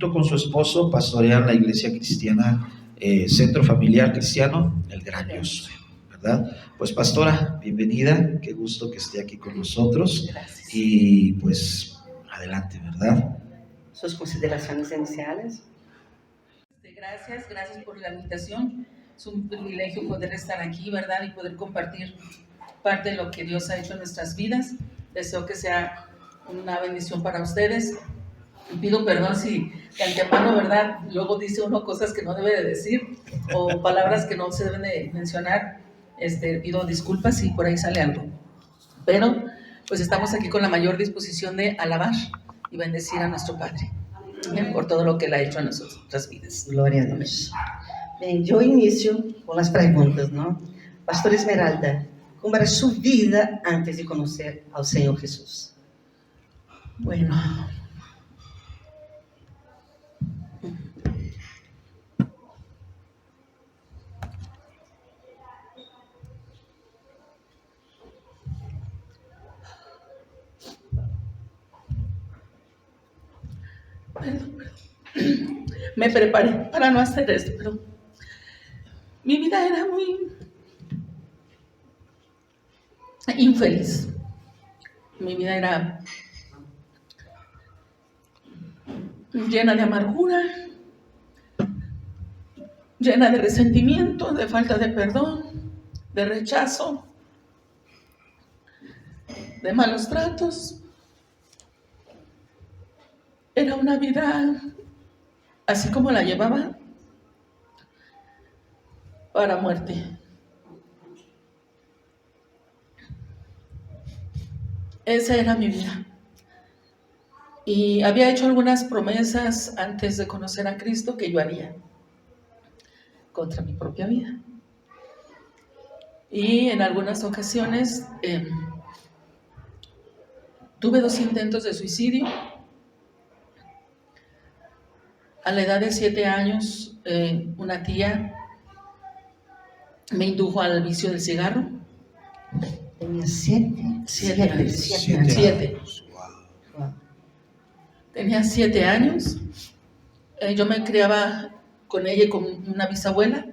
junto con su esposo pastorean la iglesia cristiana, Centro Familiar Cristiano, El Gran Dios, ¿verdad? Pues pastora, bienvenida, qué gusto que esté aquí con nosotros. Gracias. Y pues adelante, ¿verdad? Sus consideraciones iniciales. Gracias por la invitación. Es un privilegio poder estar aquí, ¿verdad? Y poder compartir parte de lo que Dios ha hecho en nuestras vidas. Deseo que sea una bendición para ustedes. Y pido perdón si de antemano, ¿verdad? Luego dice uno cosas que no debe de decir o palabras que no se deben de mencionar. Pido disculpas si por ahí sale algo. Pero pues estamos aquí con la mayor disposición de alabar y bendecir a nuestro Padre. Amén, por todo lo que Él ha hecho en nuestras vidas. Glória a Deus. Bem, eu inicio com as perguntas, não? Pastor Esmeralda, como era sua vida antes de conhecer ao Senhor Jesus? Bueno. Perdón. Me preparé para no hacer esto, pero mi vida era muy infeliz. Mi vida era llena de amargura, llena de resentimiento, de falta de perdón, de rechazo, de malos tratos. Era una vida así como la llevaba, para muerte. Esa era mi vida. Y había hecho algunas promesas antes de conocer a Cristo que yo haría contra mi propia vida. Y en algunas ocasiones tuve 2 intentos de suicidio. A la edad de 7 años, una tía me indujo al vicio del cigarro. Tenía 7 años. Wow. Tenía 7 años. Yo me criaba con ella y con una bisabuela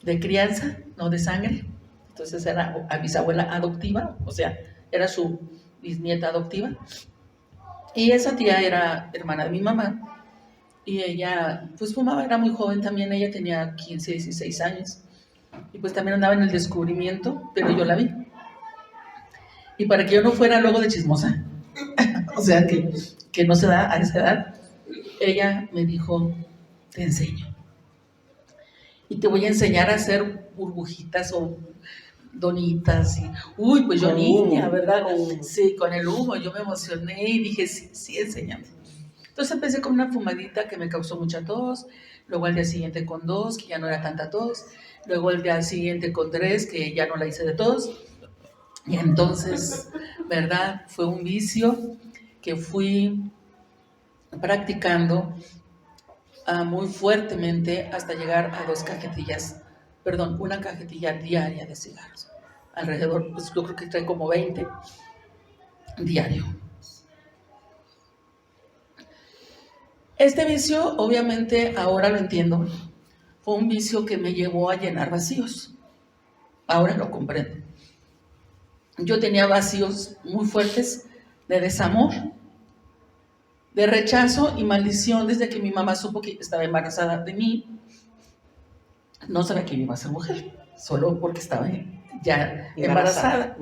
de crianza, no de sangre. Entonces era bisabuela adoptiva, o sea, era su bisnieta adoptiva. Y esa tía era hermana de mi mamá. Y ella, pues fumaba, era muy joven también, ella tenía 15, 16 años. Y pues también andaba en el descubrimiento, pero yo la vi. Y para que yo no fuera luego de chismosa, o sea, que no se da a esa edad, ella me dijo, te enseño. Y te voy a enseñar a hacer burbujitas o donitas. Y, pues yo niña, ¿verdad? Sí, con el humo, yo me emocioné y dije, sí, enséñame. Entonces empecé con una fumadita que me causó mucha tos, luego al día siguiente con 2, que ya no era tanta tos, luego al día siguiente con 3, que ya no la hice de tos. Y entonces, ¿verdad? Fue un vicio que fui practicando muy fuertemente hasta llegar a una cajetilla diaria de cigarros. Alrededor, pues yo creo que trae como 20 diario. Este vicio, obviamente, ahora lo entiendo, fue un vicio que me llevó a llenar vacíos. Ahora lo comprendo. Yo tenía vacíos muy fuertes de desamor, de rechazo y maldición desde que mi mamá supo que estaba embarazada de mí. No sabía que iba a ser mujer, solo porque estaba ya embarazada.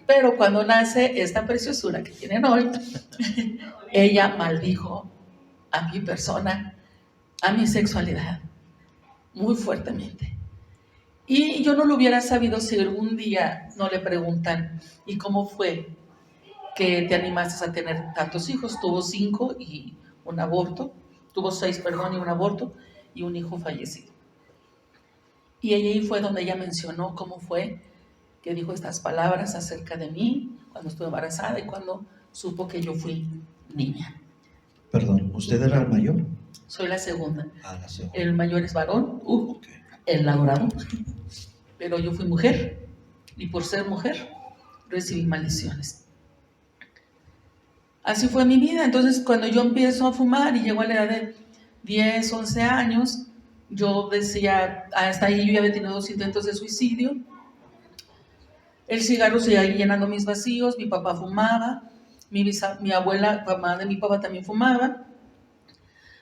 Pero cuando nace esta preciosura que tienen hoy, ella maldijo a mi persona, a mi sexualidad, muy fuertemente. Y yo no lo hubiera sabido si algún día no le preguntan, ¿y cómo fue que te animaste a tener tantos hijos? Tuvo 5 y un aborto, tuvo 6, perdón, y un aborto y un hijo fallecido. Y ahí fue donde ella mencionó cómo fue que dijo estas palabras acerca de mí cuando estuve embarazada y cuando supo que yo fui niña. Perdón, ¿usted era el mayor? Soy la segunda. La segunda. El mayor es varón, Okay. El adorado. Pero yo fui mujer y por ser mujer recibí maldiciones. así fue mi vida. Entonces, cuando yo empiezo a fumar y llego a la edad de 10, 11 años, yo decía, hasta ahí yo ya había tenido 2 intentos de suicidio. El cigarro seguía llenando mis vacíos, mi papá fumaba, mi abuela, mamá de mi papá, también fumaba.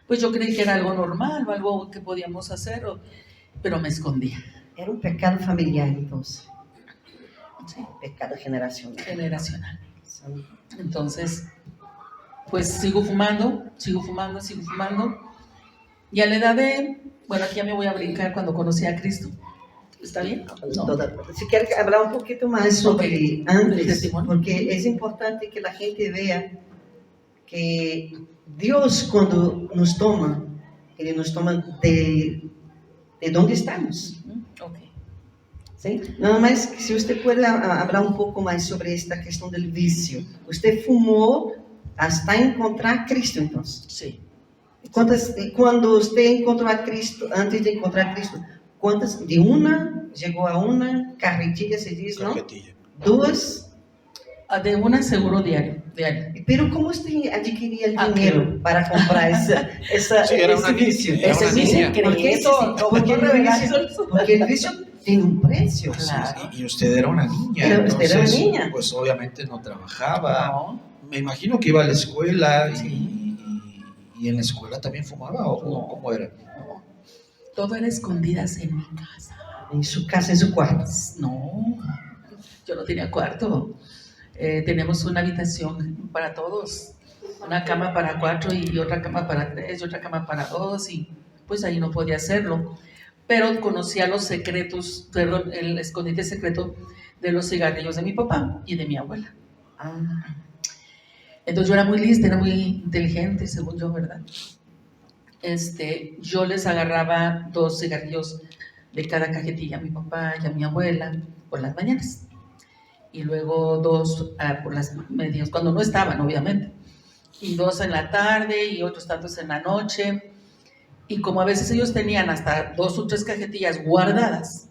Pues yo creí que era algo normal o algo que podíamos hacer, pero me escondía. Era un pecado familiar, entonces. Sí, Pecado generacional. generacional. Sí. Entonces, pues sigo fumando. Y a la edad de, bueno, aquí ya me voy a brincar cuando conocí a Cristo. ¿Está bien? No. Si quieres hablar un poquito más sobre El antes, testimonio. porque es importante que la gente vea que Dios cuando nos toma, Ele nos toma de donde estamos. Ok. ¿Sí? Nada más que si usted puede hablar un poco más sobre esta cuestión del vicio. Usted fumó hasta encontrar a Cristo, entonces. Sí. Cuando usted encontró a Cristo, antes de encontrar a Cristo, ¿cuántas? De una, llegó a una carretilla, se dice, ¿no? Cajetilla. 2. De una seguro diario. Pero ¿cómo usted adquiría el Ah, dinero para comprar Sí, era una ese vicio? niña, era Ese una vicio niña. secreto. Porque el vicio tiene un precio. Claro. Y usted era una niña, Pero usted era una entonces, niña. pues obviamente no trabajaba. No. Me imagino que iba a la escuela Sí. y en la escuela también fumaba, ¿o No. cómo era? No. Todo era escondidas en mi casa. En su casa, en su cuarto. No, yo no tenía cuarto. Teníamos una habitación para todos, una cama para 4 y otra cama para 3 y otra cama para 2, y pues ahí no podía hacerlo. Pero conocía los secretos, perdón, el escondite secreto de los cigarrillos de mi papá y de mi abuela. Entonces yo era muy lista, era muy inteligente, según yo, ¿verdad? Yo les agarraba 2 cigarrillos de cada cajetilla a mi papá y a mi abuela por las mañanas, y luego 2 por las medias, cuando no estaban, obviamente, y 2 en la tarde y otros tantos en la noche. Y como a veces ellos tenían hasta 2 o 3 cajetillas guardadas,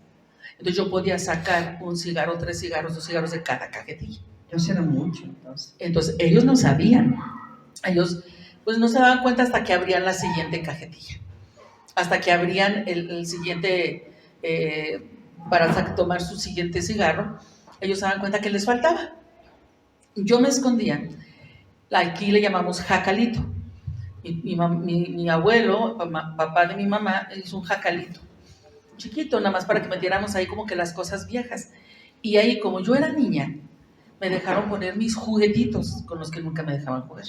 entonces yo podía sacar un cigarro, 3 cigarros, 2 cigarros de cada cajetilla. Eso era mucho, entonces. Entonces ellos no sabían, ellos pues no se daban cuenta hasta que abrían la siguiente cajetilla, hasta que abrían el siguiente, para tomar su siguiente cigarro. Ellos se daban cuenta que les faltaba. Yo me escondía. Aquí le llamamos jacalito. Mi abuelo, papá de mi mamá, es un jacalito chiquito, nada más para que metiéramos ahí como que las cosas viejas. Y ahí, como yo era niña, me dejaron poner mis juguetitos con los que nunca me dejaban jugar,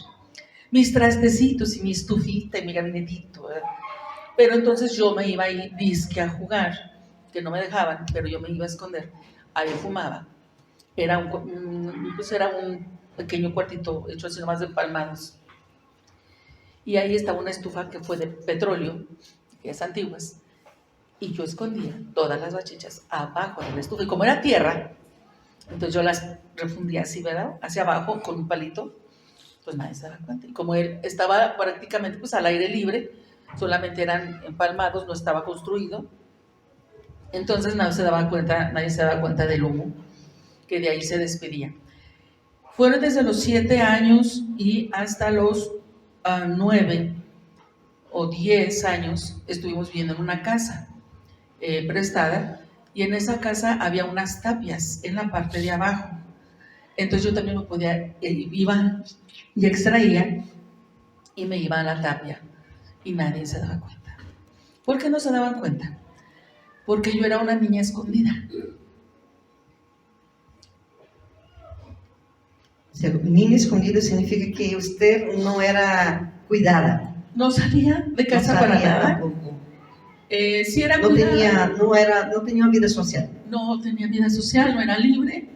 mis trastecitos y mi estufita y mi gabinetito, ¿verdad? Pero entonces yo me iba ahí disque a jugar, que no me dejaban, pero yo me iba a esconder. Ahí fumaba. Era un pequeño cuartito hecho así nomás de empalmados. Y ahí estaba una estufa que fue de petróleo, que es antiguas, y yo escondía todas las bachichas abajo de la estufa. Y como era tierra, entonces yo las refundía así, ¿verdad? Hacia abajo con un palito, pues nadie se daba cuenta. Y como él estaba prácticamente pues al aire libre, solamente eran empalmados, no estaba construido, entonces nadie se daba cuenta del humo que de ahí se despedía. Fueron desde los 7 años y hasta los 9 o 10 años estuvimos viviendo en una casa prestada, y en esa casa había unas tapias en la parte de abajo. Entonces yo también iba y extraía y me iba a la tapia, y nadie se daba cuenta. ¿Por qué no se daban cuenta? Porque yo era una niña escondida. O sea, niña escondida significa que usted no era cuidada. No salía de casa para nada. Tampoco. Sí era No cuidada. tenía una vida social. No tenía vida social, no era libre.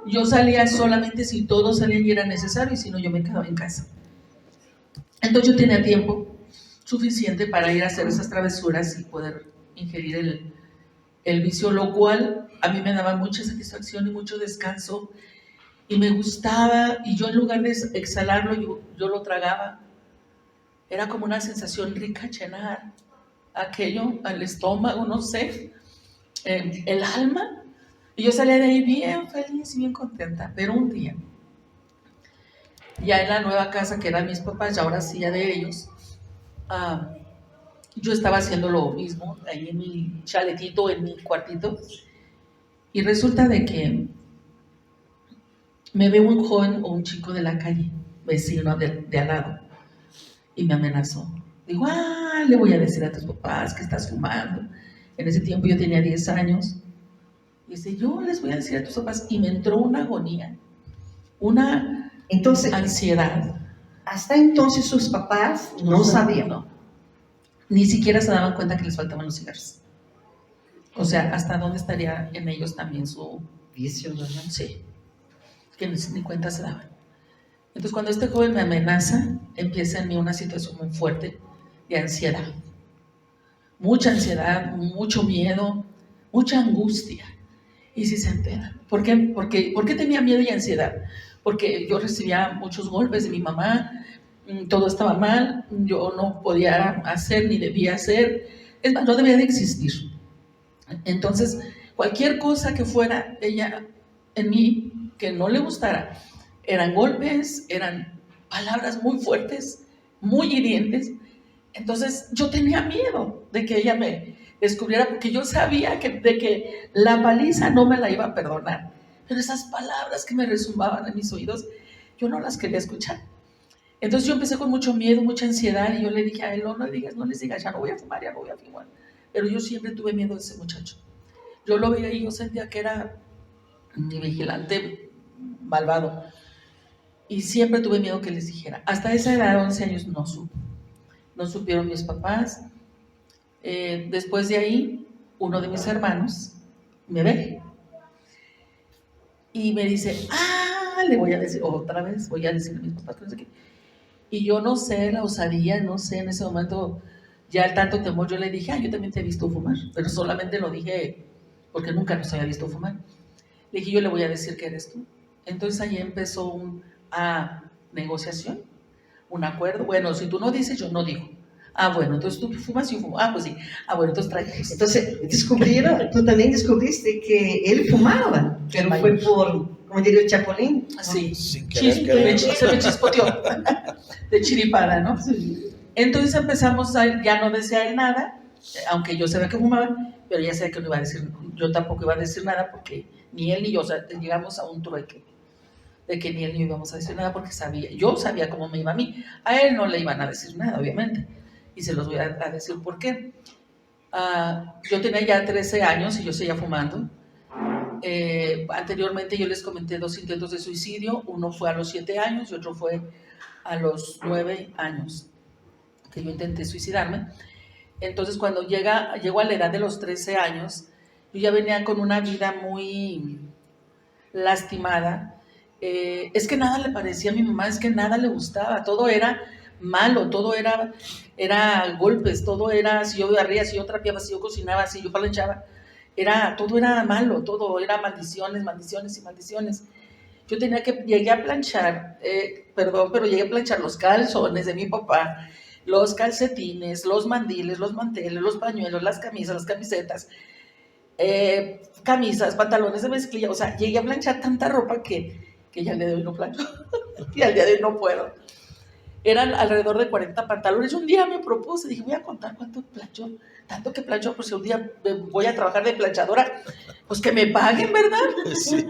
Yo salía solamente si todos salían y era necesario, y si no, yo me quedaba en casa. Entonces yo tenía tiempo suficiente para ir a hacer esas travesuras y poder ingerir el vicio, lo cual a mí me daba mucha satisfacción y mucho descanso, y me gustaba, y yo en lugar de exhalarlo, yo lo tragaba. Era como una sensación rica, llenar aquello al estómago, no sé, el alma, y yo salía de ahí bien feliz y bien contenta. Pero un día Ya en la nueva casa que eran mis papás, ya ahora sí ya de ellos, yo estaba haciendo lo mismo ahí en mi chaletito, en mi cuartito, y resulta de que me ve un joven o un chico de la calle, vecino de al lado, y me amenazó. Digo, le voy a decir a tus papás que estás fumando. En ese tiempo yo tenía 10 años. Dice, yo les voy a decir a tus papás. Y me entró una agonía, una ansiedad. Hasta entonces sus papás no sabían. No. Ni siquiera se daban cuenta que les faltaban los cigarros. O sea, hasta dónde estaría en ellos también su vicio, ¿no? Sí, que ni cuenta se daban. Entonces, cuando este joven me amenaza, empieza en mí una situación muy fuerte de ansiedad. Mucha ansiedad, mucho miedo, mucha angustia. Y si se entera. ¿Por qué tenía miedo y ansiedad? Porque yo recibía muchos golpes de mi mamá, todo estaba mal, yo no podía hacer ni debía hacer, es más, no debía de existir. Entonces, cualquier cosa que fuera ella en mí que no le gustara, eran golpes, eran palabras muy fuertes, muy hirientes. Entonces yo tenía miedo de que ella me descubriera, porque yo sabía de que la paliza no me la iba a perdonar, pero esas palabras que me resumbaban en mis oídos, yo no las quería escuchar. Entonces yo empecé con mucho miedo, mucha ansiedad, y yo le dije a él, no les digas, ya no voy a fumar, pero yo siempre tuve miedo de ese muchacho. Yo lo veía y yo sentía que era mi vigilante malvado, y siempre tuve miedo que les dijera. Hasta esa edad, 11 años, no supieron mis papás. Después de ahí, uno de mis hermanos me ve y me dice, le voy a decir, otra vez voy a decirle a mis papás, no sé qué. Y yo no sé, la osadía, no sé, en ese momento, ya el tanto temor, yo le dije, yo también te he visto fumar, pero solamente lo dije porque nunca nos había visto fumar. Le dije, yo le voy a decir que eres tú. Entonces ahí empezó una negociación, un acuerdo. Bueno, si tú no dices, yo no digo. Bueno, entonces tú fumas y yo fumo. Pues sí. Bueno, entonces traes. Entonces, tú también descubriste que él fumaba, pero fue por, como diría el Chapulín. Sí, Sin se me chispoteó, de chiripada, ¿no? Sí. Entonces empezamos ya no decía él nada, aunque yo sabía que fumaba, pero ya sabía que no iba a decir, yo tampoco iba a decir nada, porque ni él ni yo, o sea, llegamos a un trueque de que ni él ni yo íbamos a decir nada, porque yo sabía cómo me iba a mí. A él no le iban a decir nada, obviamente, y se los voy a decir por qué. Yo tenía ya 13 años y yo seguía fumando. Anteriormente yo les comenté 2 intentos de suicidio, uno fue a los 7 años y otro fue a los 9 años, que yo intenté suicidarme. Entonces cuando llego a la edad de los 13 años, yo ya venía con una vida muy lastimada. Es que nada le parecía a mi mamá, es que nada le gustaba, todo era malo, todo era golpes, todo era, si yo barría, si yo trapeaba, si yo cocinaba, si yo planchaba, todo era malo, todo era maldiciones y maldiciones. Yo llegué a planchar, pero llegué a planchar los calzones de mi papá, los calcetines, los mandiles, los manteles, los pañuelos, las camisas, las camisetas, camisas, pantalones de mezclilla. O sea, llegué a planchar tanta ropa que ya al día de hoy no plancho y al día de hoy no puedo. Eran alrededor de 40 pantalones. Un día me propuse, dije, voy a contar cuánto plancho, tanto que plancho, pues si un día voy a trabajar de planchadora, pues que me paguen, ¿verdad? Sí.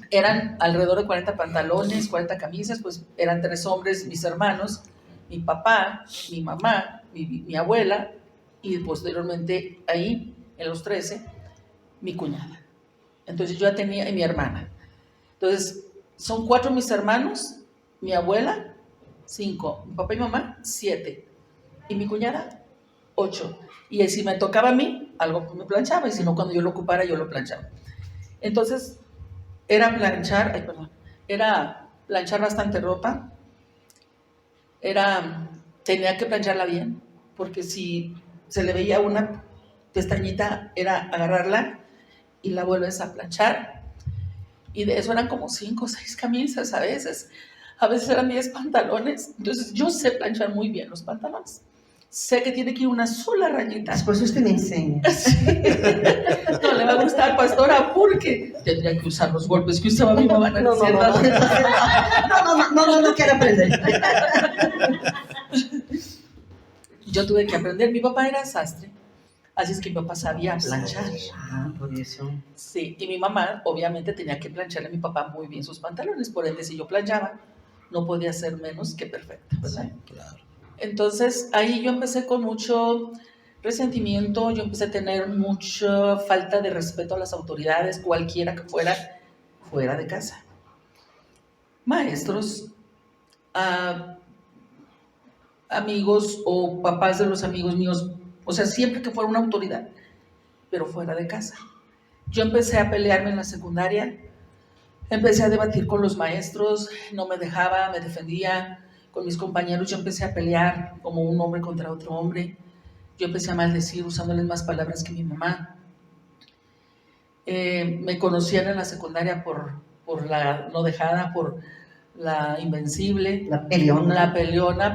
Eran alrededor de 40 pantalones, 40 camisas, pues eran 3 hombres, mis hermanos, mi papá, mi mamá, mi abuela, y posteriormente ahí, en los 13, mi cuñada. Entonces yo ya tenía, y mi hermana. Entonces, son 4 mis hermanos, mi abuela, 5, mi papá y mamá, 7, y mi cuñada, 8. Y si me tocaba a mí, algo me planchaba, y si no, cuando yo lo ocupara, yo lo planchaba. Entonces, era planchar bastante ropa, tenía que plancharla bien, porque si se le veía una pestañita, era agarrarla y la vuelves a planchar, y de eso eran como 5 o 6 camisas a veces eran 10 pantalones. Entonces yo sé planchar muy bien los pantalones, sé que tiene que ir una sola rayita. Después usted me enseña. Sí. No le va a gustar, pastora, porque que tendría que usar los golpes que usaba mi mamá. No quiero aprender. Yo tuve que aprender. Mi papá era sastre, así es que mi papá sabía planchar. Ah, por eso. Sí, y mi mamá obviamente tenía que plancharle a mi papá muy bien sus pantalones, por ende si yo planchaba no podía ser menos que perfecta, ¿verdad? Claro. Entonces ahí yo empecé con mucho resentimiento, yo empecé a tener mucha falta de respeto a las autoridades, cualquiera que fuera de casa. Maestros, amigos o papás de los amigos míos, o sea, siempre que fuera una autoridad, pero fuera de casa. Yo empecé a pelearme en la secundaria, empecé a debatir con los maestros, no me dejaba, me defendía con mis compañeros, yo empecé a pelear como un hombre contra otro hombre, yo empecé a maldecir usándoles más palabras que mi mamá. Me conocían en la secundaria por la no dejada, por la invencible, la peleona,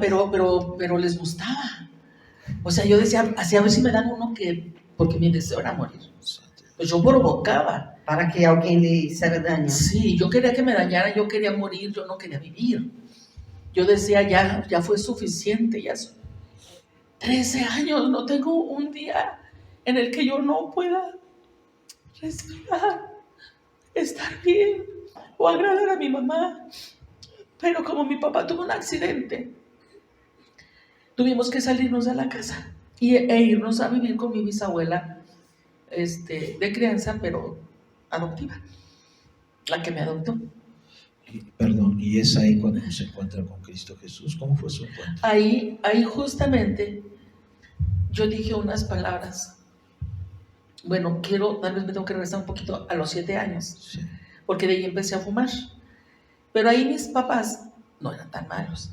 pero les gustaba. O sea, yo decía, así a ver si me dan uno que, porque mi deseo era morir. Pues yo provocaba. Para que alguien le hiciera daño. Sí, yo quería que me dañara, yo quería morir, yo no quería vivir. Yo decía, ya fue suficiente, ya son 13 años, no tengo un día en el que yo no pueda respirar, estar bien o agradar a mi mamá. Pero como mi papá tuvo un accidente, tuvimos que salirnos de la casa e irnos a vivir con mi bisabuela de crianza, pero adoptiva, la que me adoptó. Perdón, y es ahí cuando se encuentra con Cristo Jesús. ¿Cómo fue su encuentro? Ahí justamente yo dije unas palabras. Bueno, tal vez me tengo que regresar un poquito a los 7 años, Sí. porque de ahí empecé a fumar. Pero ahí mis papás no eran tan malos,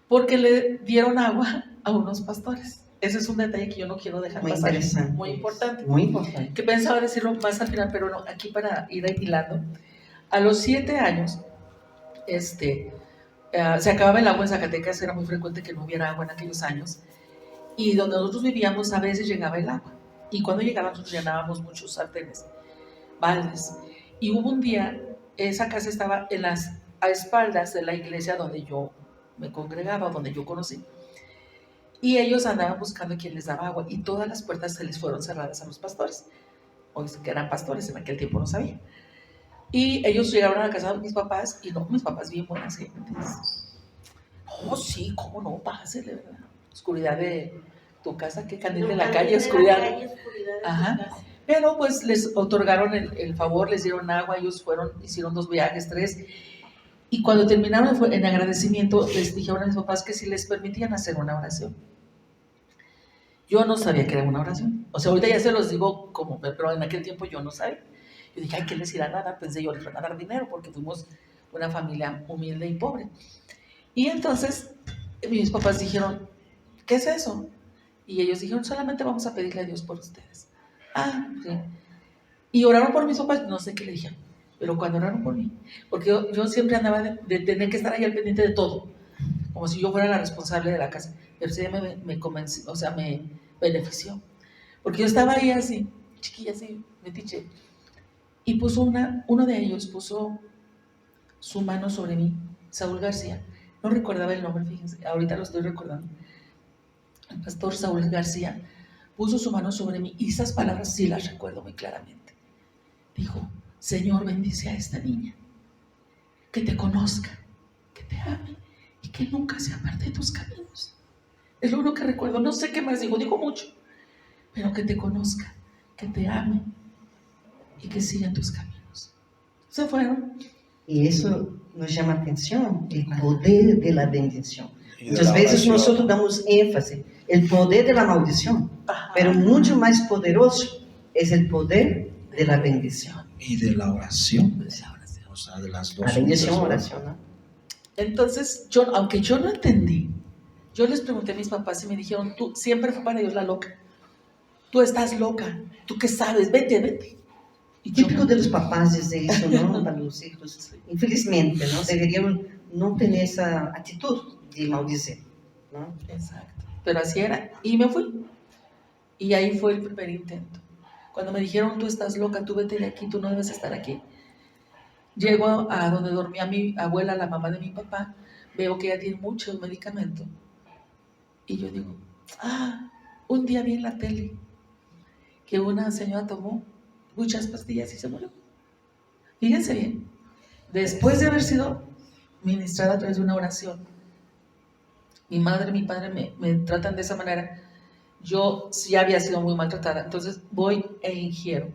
porque le dieron agua a unos pastores. Ese es un detalle que yo no quiero dejar Muy pasar. interesante. Muy importante. Muy importante. Que pensaba decirlo más al final, pero no, aquí para ir hilando. A los 7 años, se acababa el agua en Zacatecas, era muy frecuente que no hubiera agua en aquellos años, y donde nosotros vivíamos a veces llegaba el agua, y cuando llegaba nosotros llenábamos muchos sartenes, baldes, y hubo un día, esa casa estaba a espaldas de la iglesia donde yo me congregaba, donde yo conocí, y ellos andaban buscando quién les daba agua, y todas las puertas se les fueron cerradas a los pastores, o que eran pastores, en aquel tiempo no sabía. Y ellos llegaron a la casa de mis papás, y no, mis papás bien buenas gentes. Oh, sí, cómo no, pásele, ¿verdad? Oscuridad de tu casa, qué candil de la calle, oscuridad. Ajá. Pero pues les otorgaron el favor, les dieron agua, ellos hicieron 2 viajes, 3. Y cuando terminaron en agradecimiento, les dijeron a mis papás que si les permitían hacer una oración. Yo no sabía que era una oración. O sea, ahorita ya se los digo pero en aquel tiempo yo no sabía. Yo dije, ay, ¿qué les irán a dar? Pensé yo, les van a dar dinero porque fuimos una familia humilde y pobre. Y entonces mis papás dijeron, ¿qué es eso? Y ellos dijeron, solamente vamos a pedirle a Dios por ustedes. Ah, sí. Y oraron por mis papás, no sé qué le dijeron, pero cuando oraron por mí, porque yo siempre andaba de tener que estar ahí al pendiente de todo, como si yo fuera la responsable de la casa. Pero sí me convenció, o sea, me benefició. Porque yo estaba ahí así, chiquilla así, metiche. Y uno de ellos puso su mano sobre mí, Saúl García. No recordaba el nombre, fíjense, ahorita lo estoy recordando. El pastor Saúl García puso su mano sobre mí y esas palabras sí las recuerdo muy claramente. Dijo, Señor, bendice a esta niña, que te conozca, que te ame y que nunca se aparte de tus caminos. Es lo único que recuerdo, no sé qué más dijo mucho, pero que te conozca, que te ame y que siga tus caminos. Se fueron. Y eso nos llama atención, el poder de la bendición. Muchas veces nosotros damos énfasis, el poder de la maldición, pero mucho más poderoso es el poder de la bendición. Y de la oración. O sea, de las dos. La bendición, oración, ¿no? Entonces, aunque yo no entendí, yo les pregunté a mis papás y me dijeron, tú siempre fue para Dios la loca. Tú estás loca, tú qué sabes, vete. Y típico de los papás dice eso, ¿no? Para los hijos. Infelizmente, ¿no? Deberían no tener esa actitud de maldecir, ¿no? Exacto. Pero así era. Y me fui. Y ahí fue el primer intento. Cuando me dijeron, tú estás loca, tú vete de aquí, tú no debes estar aquí. Llego a donde dormía mi abuela, la mamá de mi papá, veo que ella tiene muchos medicamentos. Y yo digo, un día vi en la tele que una señora tomó muchas pastillas y se murió. Fíjense bien, después de haber sido ministrada a través de una oración, mi madre y mi padre me tratan de esa manera. Yo sí había sido muy maltratada, entonces voy e ingiero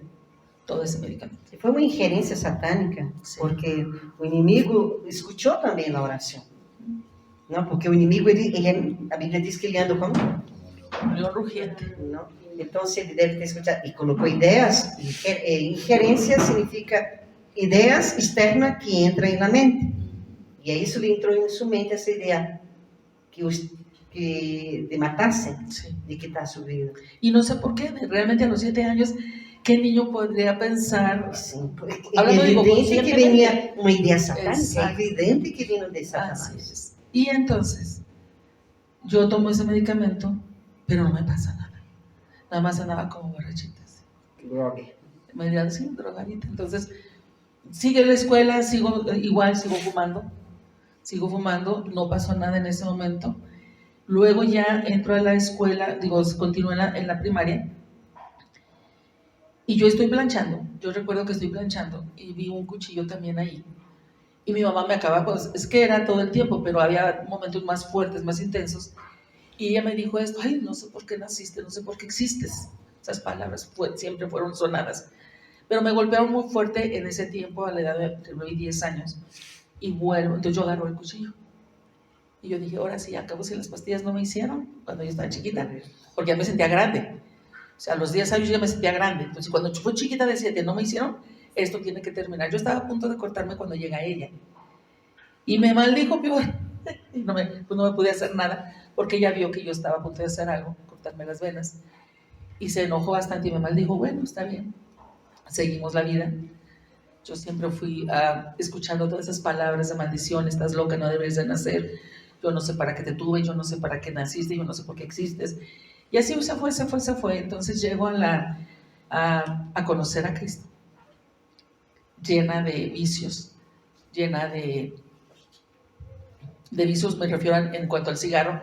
todo esse medicamento. Foi uma ingerência satânica, Sim. porque o inimigo escutou também na oração. Não, porque o inimigo, a Bíblia diz que ele anda como? Leão rugiente. Não? Então, ele deve ter escutado e colocou ideias. Ingerência significa ideias externas que entram na mente. E é isso que entrou em sua mente, essa ideia que de matarse, Sí. de quitar su vida. Y no sé por qué, realmente a los 7 años, ¿qué niño podría pensar? Sí, Hablando, é digo, evidente que conscientemente. venía uma ideia satânica, Exacto. é evidente que vino de Así Satanás. es. Y entonces, yo tomo ese medicamento, pero no me pasa nada. Nada más andaba como borrachita. Así. Droga. Me dirían, sí, drogadita. Entonces, sigue la escuela, sigo fumando, no pasó nada en ese momento. Luego ya entro a la escuela, continúo en la primaria, y yo estoy planchando. Yo recuerdo que estoy planchando y vi un cuchillo también ahí. Y mi mamá me acaba, pues es que era todo el tiempo, pero había momentos más fuertes, más intensos. Y ella me dijo esto, ay, no sé por qué naciste, no sé por qué existes. Esas palabras siempre fueron sonadas. Pero me golpearon muy fuerte en ese tiempo, a la edad de entre 9 y 10 años. Y vuelvo, entonces yo agarro el cuchillo. Y yo dije, ahora sí, acabo si las pastillas no me hicieron cuando yo estaba chiquita, porque ya me sentía grande. O sea, a los 10 años ya me sentía grande. Entonces, cuando fui chiquita de 7 no me hicieron, esto tiene que terminar. Yo estaba a punto de cortarme cuando llega ella. Y me maldijo peor. Y no me pude hacer nada, porque ella vio que yo estaba a punto de hacer algo, cortarme las venas. Y se enojó bastante y me maldijo, bueno, está bien, seguimos la vida. Yo siempre fui escuchando todas esas palabras de maldición, estás loca, no debes de nacer, yo no sé para qué te tuve, yo no sé para qué naciste, yo no sé por qué existes. Y así se fue. Entonces llego a conocer a Cristo, llena de vicios, llena de vicios, me refiero en cuanto al cigarro.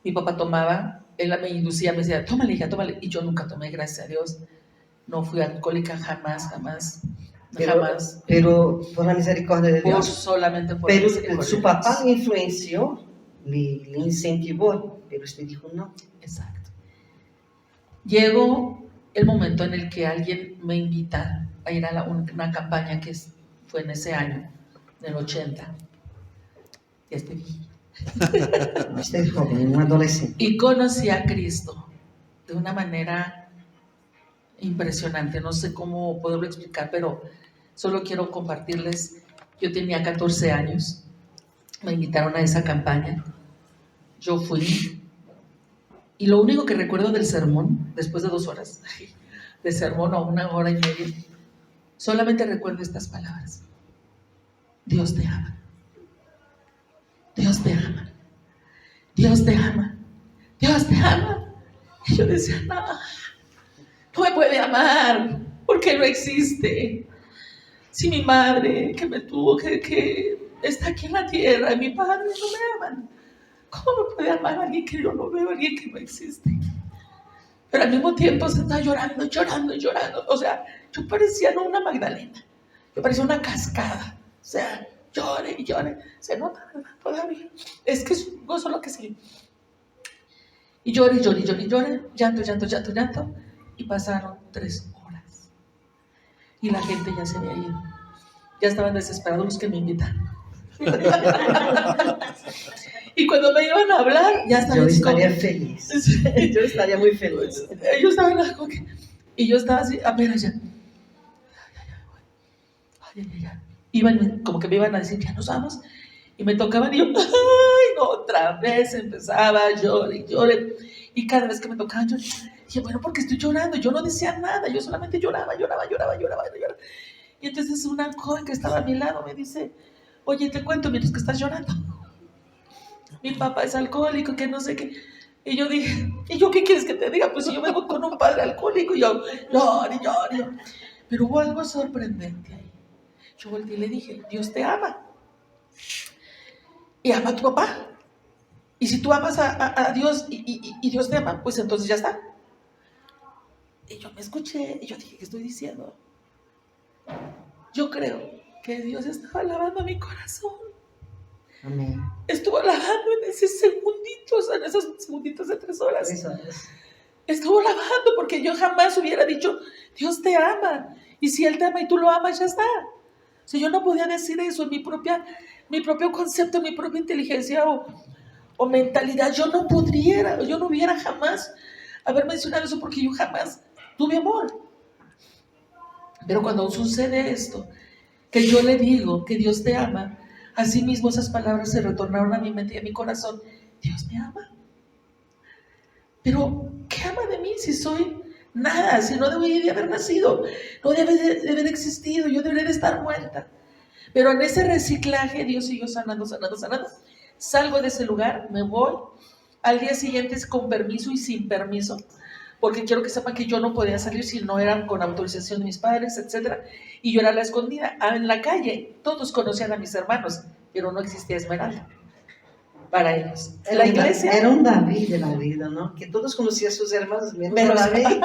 Mi papá tomaba, él me inducía, me decía, tómale, hija, tómale, y yo nunca tomé, gracias a Dios. No fui alcohólica jamás. Pero por la misericordia de Dios. Solamente por pero la misericordia su papá le influenció, le incentivó, pero usted dijo no. Exacto. Llegó el momento en el que alguien me invita a ir a una campaña que fue en ese año, en el 80. Ya estoy viejita. Usted es joven, un adolescente. Y conocí a Cristo de una manera impresionante, no sé cómo poderlo explicar, pero solo quiero compartirles. Yo tenía 14 años, me invitaron a esa campaña, yo fui, y lo único que recuerdo del sermón, después de 2 horas de sermón o 1 hora y media, solamente recuerdo estas palabras: Dios te ama, Dios te ama, Dios te ama, Dios te ama. Y yo decía, no me puede amar, porque no existe. Si mi madre, que me tuvo, que está aquí en la tierra, y mi padre no me aman, ¿cómo me puede amar a alguien que yo no veo, a alguien que no existe? Pero al mismo tiempo se está llorando. O sea, yo parecía no una Magdalena, yo parecía una cascada. O sea, llore y llore. Se nota, ¿verdad? Todavía. Es que es un gozo lo que sí. Y llore, llanto. Y pasaron 3 horas. Y la gente ya se había ido. Ya estaban desesperados los que me invitaron. Y cuando me iban a hablar, ya estaban. Yo estaría feliz. Yo estaría muy feliz. Ellos estaban algo que. Y yo estaba así, apenas ya. Ay. Iban, como que me iban a decir, ya nos vamos. Y me tocaban y yo, ay, no, otra vez empezaba, llore. Y cada vez que me tocaban, yo dije, bueno, ¿por qué estoy llorando? Yo no decía nada, yo solamente lloraba. Y entonces una joven que estaba a mi lado me dice, oye, te cuento mientras que estás llorando. Mi papá es alcohólico, que no sé qué. Y yo dije, ¿y yo qué quieres que te diga? Pues si yo vengo con un padre alcohólico y yo lloro. Pero hubo algo sorprendente ahí. Yo volteé y le dije, Dios te ama. Y ama a tu papá. Y si tú amas a Dios y Dios te ama, pues entonces ya está. Y yo me escuché y yo dije, ¿qué estoy diciendo? Yo creo que Dios estaba lavando mi corazón. Amén. Estuvo lavando en esos segunditos de 3 horas. 3 horas. Estuvo lavando porque yo jamás hubiera dicho, Dios te ama. Y si Él te ama y tú lo amas, ya está. O sea, yo no podía decir eso en mi propio concepto, mi propia inteligencia o mentalidad. Yo no hubiera jamás haber mencionado eso porque yo jamás tuve amor. Pero cuando sucede esto, que yo le digo que Dios te ama, así mismo esas palabras se retornaron a mi mente y a mi corazón. Dios me ama. Pero, ¿qué ama de mí si soy nada? Si no debería de haber nacido, no debe de haber existido, yo debería de estar muerta. Pero en ese reciclaje Dios siguió sanando. Salgo de ese lugar, me voy. Al día siguiente es con permiso y sin permiso, porque quiero que sepan que yo no podía salir si no era con autorización de mis padres, etc. Y yo era la escondida. En la calle todos conocían a mis hermanos, pero no existía Esmeralda para ellos. La iglesia era un David de la vida, ¿no? Que todos conocían a sus hermanos, menos David.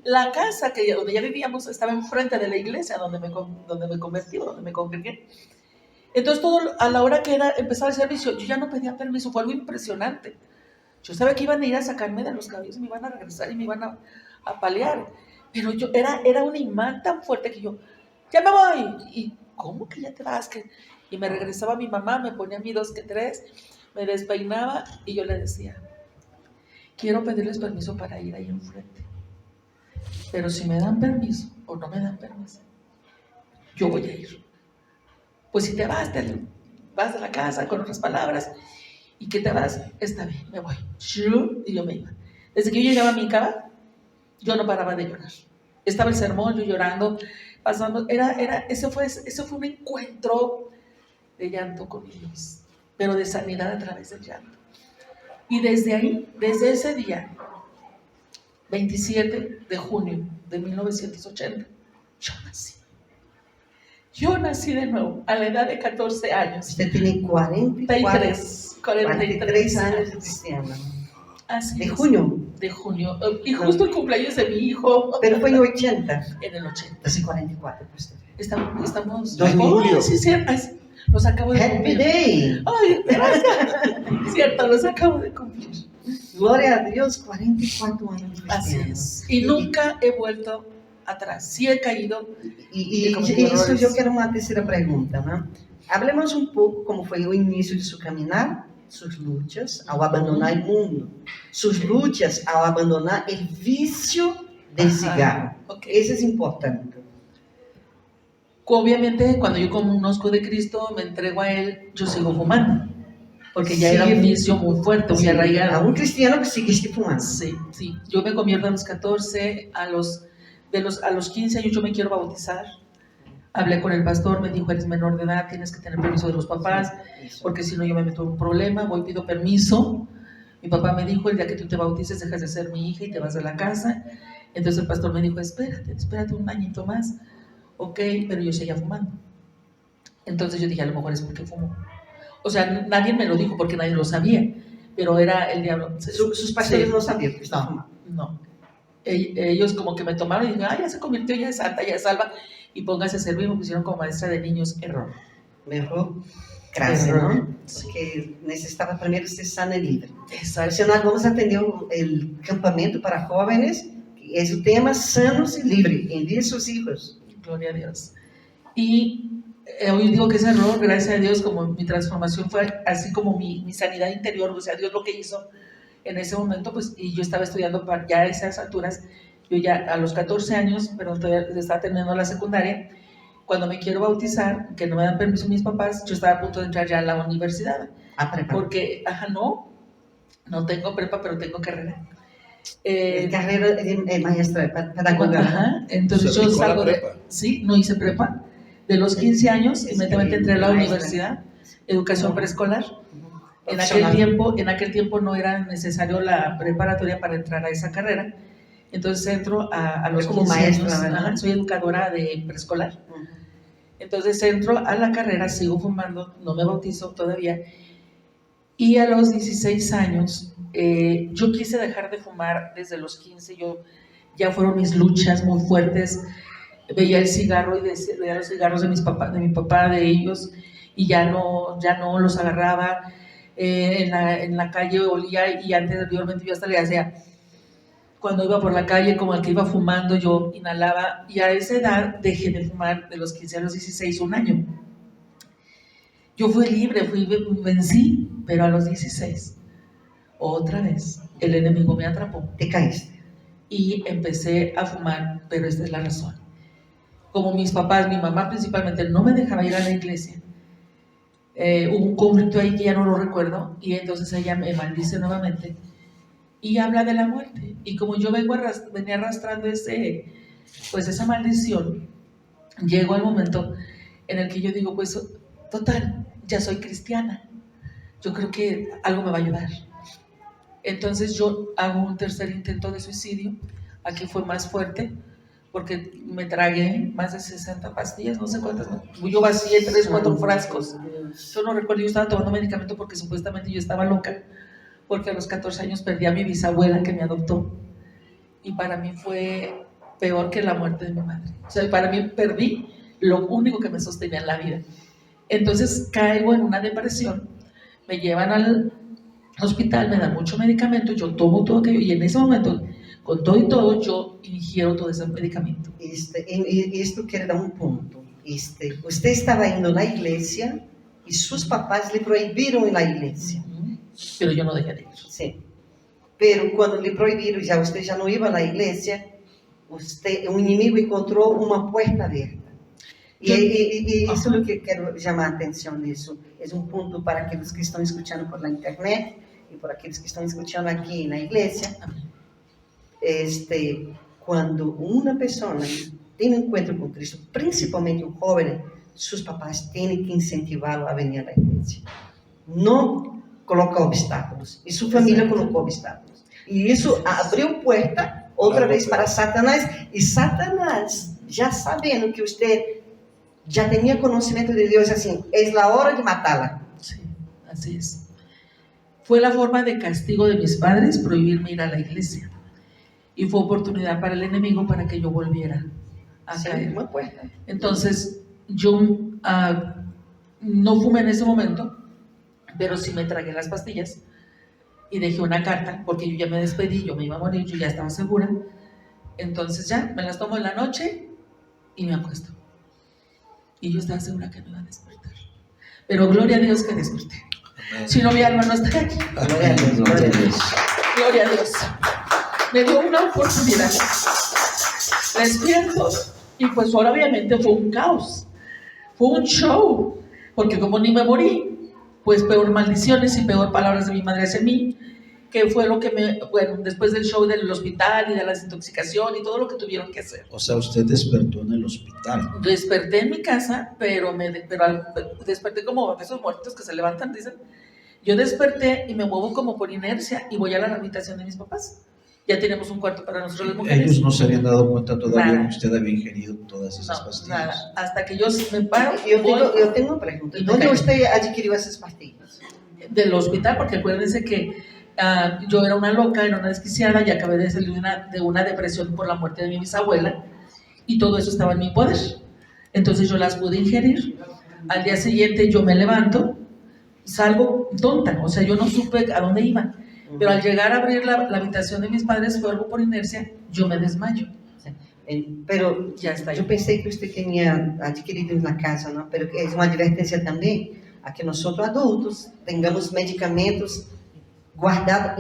La casa donde ya vivíamos estaba enfrente de la iglesia donde me convertí, donde me congregué. Entonces todo a la hora que empezaba el servicio, yo ya no pedía permiso, fue algo impresionante. Yo sabía que iban a ir a sacarme de los cabellos, me iban a regresar y me iban a apalear. Pero yo era un imán tan fuerte que yo, ya me voy. Y ¿cómo que ya te vas? Y me regresaba mi mamá, me ponía mi 2 que 3, me despeinaba y yo le decía, quiero pedirles permiso para ir ahí enfrente. Pero si me dan permiso o no me dan permiso, yo voy a ir. Pues si te vas de la casa con otras palabras y que te vas, está bien, me voy. Y yo me iba. Desde que yo llegaba a mi cama, yo no paraba de llorar. Estaba el sermón, yo llorando, pasando. Ese fue un encuentro de llanto con Dios, pero de sanidad a través del llanto. Y desde ahí, desde ese día, 27 de junio de 1980, yo nací de nuevo a la edad de 14 años. Usted tiene 43 años de cristiana. Así de es. junio. De junio. Y justo el cumpleaños de mi hijo. Pero fue en 80. En el 80. Así 44. Pues. Estamos. 2 de julio. Sí, cierto. Los acabo de cumplir. Happy Day. Ay, gracias. Cierto, los acabo de cumplir. Gloria a Dios, 44 años. Así es. Y nunca he vuelto atrás. Sí he caído. Y eso yo quiero una tercera pregunta, ¿no? Hablemos un poco como fue el inicio de su caminar, sus luchas al abandonar el mundo, sus luchas al abandonar el vicio del cigarro. Okay. Eso es importante. Obviamente, cuando yo conozco de Cristo, me entrego a Él, yo sigo fumando, porque ya era un vicio muy fuerte, muy arraigado. A un cristiano que sigue fumando. Sí. Yo me convierto a los 14, a los 15 años yo me quiero bautizar. Hablé con el pastor, me dijo, eres menor de edad, tienes que tener permiso de los papás, porque si no yo me meto en un problema, voy, pido permiso. Mi papá me dijo, el día que tú te bautices dejas de ser mi hija y te vas de la casa. Entonces el pastor me dijo, espérate un añito más. Ok, pero yo seguía fumando. Entonces yo dije, a lo mejor es porque fumo. O sea, nadie me lo dijo porque nadie lo sabía, pero era el diablo. Sus pastores no sabían que estaba fumando. No. Ellos como que me tomaron y dijeron, ya se convirtió, ya es santa, ya es salva, y póngase a servir, me pusieron como maestra de niños. Error. Gracias, ¿no? Porque necesitaba primero ser sana y libre. Exacto. Si nós vamos atender el campamento para jóvenes, es el tema sanos y libres, envíe sus hijos. Gloria a Dios. Y hoy digo que ese error, gracias a Dios, como mi transformación fue así como mi sanidad interior, o sea, Dios lo que hizo en ese momento, pues, y yo estaba estudiando ya a esas alturas, yo ya a los 14 años, pero estaba terminando la secundaria, cuando me quiero bautizar, que no me dan permiso mis papás, yo estaba a punto de entrar ya a la universidad. ¿A prepa? Porque, no tengo prepa, pero tengo carrera. Carrera de maestra pedagoga. Entonces yo salgo no hice prepa. De los 15 años, inmediatamente entré a la universidad, educación preescolar. En aquel tiempo no era necesario la preparatoria para entrar a esa carrera. Entonces entro a los 15 maestra, años. Ajá, soy educadora de preescolar. Entonces entro a la carrera, sigo fumando, no me bautizo todavía. Y a los 16 años, yo quise dejar de fumar desde los 15. Ya fueron mis luchas muy fuertes. Veía el cigarro y veía los cigarros de mi papá, de ellos, y ya no los agarraba. En la calle olía, y anteriormente yo hasta le hacía, cuando iba por la calle, como el que iba fumando, yo inhalaba, y a esa edad dejé de fumar de los 15 a los 16, un año. Yo fui libre, vencí, pero a los 16, otra vez, el enemigo me atrapó. Te caíste. Y empecé a fumar, pero esta es la razón. Como mis papás, mi mamá principalmente, no me dejaba ir a la iglesia, hubo un conflicto ahí que ya no lo recuerdo, y entonces ella me maldice nuevamente y habla de la muerte. Y como yo venía arrastrando esa maldición, llegó el momento en el que yo digo, pues total, ya soy cristiana, yo creo que algo me va a ayudar. Entonces yo hago un tercer intento de suicidio. Aquí fue más fuerte, porque me tragué más de 60 pastillas, no sé cuántas, yo vacié 3, 4 frascos. Yo no recuerdo, yo estaba tomando medicamento porque supuestamente yo estaba loca, porque a los 14 años perdí a mi bisabuela que me adoptó, y para mí fue peor que la muerte de mi madre. O sea, para mí perdí lo único que me sostenía en la vida. Entonces caigo en una depresión, me llevan al hospital, me dan mucho medicamento, yo tomo todo aquello, y en ese momento, con todo y todo, yo ingiero todo ese medicamento. Esto quiere dar un punto. Usted estaba indo na iglesia y sus papás le prohibieron ir a la iglesia. Pero yo no dejé de ir. Sí. Pero cuando le prohibieron, ya usted ya no iba a la iglesia, un inimigo encontró una puerta abierta. Y eso es lo que quiero llamar a atención de eso. Es un punto para aquellos que están escuchando por la internet y por aquellos que están escuchando aquí en la iglesia. Cuando una persona tiene un encuentro con Cristo, principalmente un joven, sus papás tienen que incentivarlo a venir a la iglesia. No colocar obstáculos. Y su familia colocó obstáculos. Y eso abrió puerta otra vez para Satanás. Y Satanás, ya sabiendo que usted ya tenía conocimiento de Dios, así, es la hora de matarla. Sí, así es. Fue la forma de castigo de mis padres prohibirme ir a la iglesia. Y fue oportunidad para el enemigo para que yo volviera a caer. Entonces, yo no fumé en ese momento, pero sí me tragué las pastillas y dejé una carta, porque yo ya me despedí, yo me iba a morir, yo ya estaba segura. Entonces ya, me las tomo en la noche y me acuesto. Y yo estaba segura que no iba a despertar. Pero gloria a Dios que desperté. Si no, mi alma no estaría aquí. Gloria a Dios, gloria a Dios. Gloria a Dios. Me dio una oportunidad. Despierto, y pues ahora obviamente fue un caos. Fue un show, porque como ni me morí, pues peor maldiciones y peor palabras de mi madre hacia mí, que fue lo que después del show del hospital y de la desintoxicación y todo lo que tuvieron que hacer. O sea, usted despertó en el hospital. Desperté en mi casa, pero desperté como esos muertos que se levantan, dicen. Yo desperté y me muevo como por inercia y voy a la habitación de mis papás. Ya tenemos un cuarto para nosotros las mujeres. Ellos no se habían dado cuenta todavía Nada. que usted había ingerido todas esas pastillas. Nada, hasta que yo me paro. Yo tengo una pregunta. ¿Dónde usted adquirió esas pastillas? Del hospital, porque acuérdense que yo era una loca, era una desquiciada y acabé de salir de una depresión por la muerte de mi bisabuela, y todo eso estaba en mi poder. Entonces yo las pude ingerir. Al día siguiente yo me levanto, salgo tonta, o sea, yo no supe a dónde iba. Pero al llegar a abrir la habitación de mis padres, fue algo por inercia, yo me desmayo. Pero ya está. Yo pensé que usted tenía adquirido en la casa, ¿no? Pero es una advertencia también a que nosotros adultos tengamos medicamentos guardados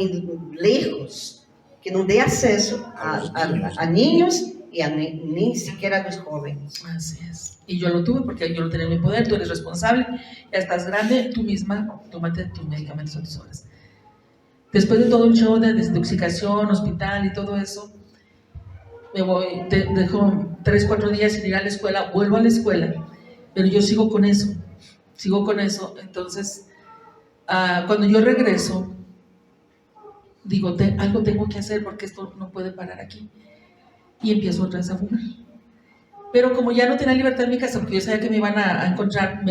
lejos, que no dé acceso a niños y ni siquiera a los jóvenes. Así es. Y yo lo tuve porque yo lo tenía en mi poder. Tú eres responsable, ya estás grande, tú misma tómate tus medicamentos a tus horas. Después de todo el show de desintoxicación, hospital y todo eso, me voy, dejo 3, 4 días sin ir a la escuela, vuelvo a la escuela, pero yo sigo con eso. Entonces, Cuando yo regreso, digo, algo tengo que hacer porque esto no puede parar aquí. Y empiezo otra vez a fumar. Pero como ya no tenía libertad en mi casa, porque yo sabía que me iban a encontrar,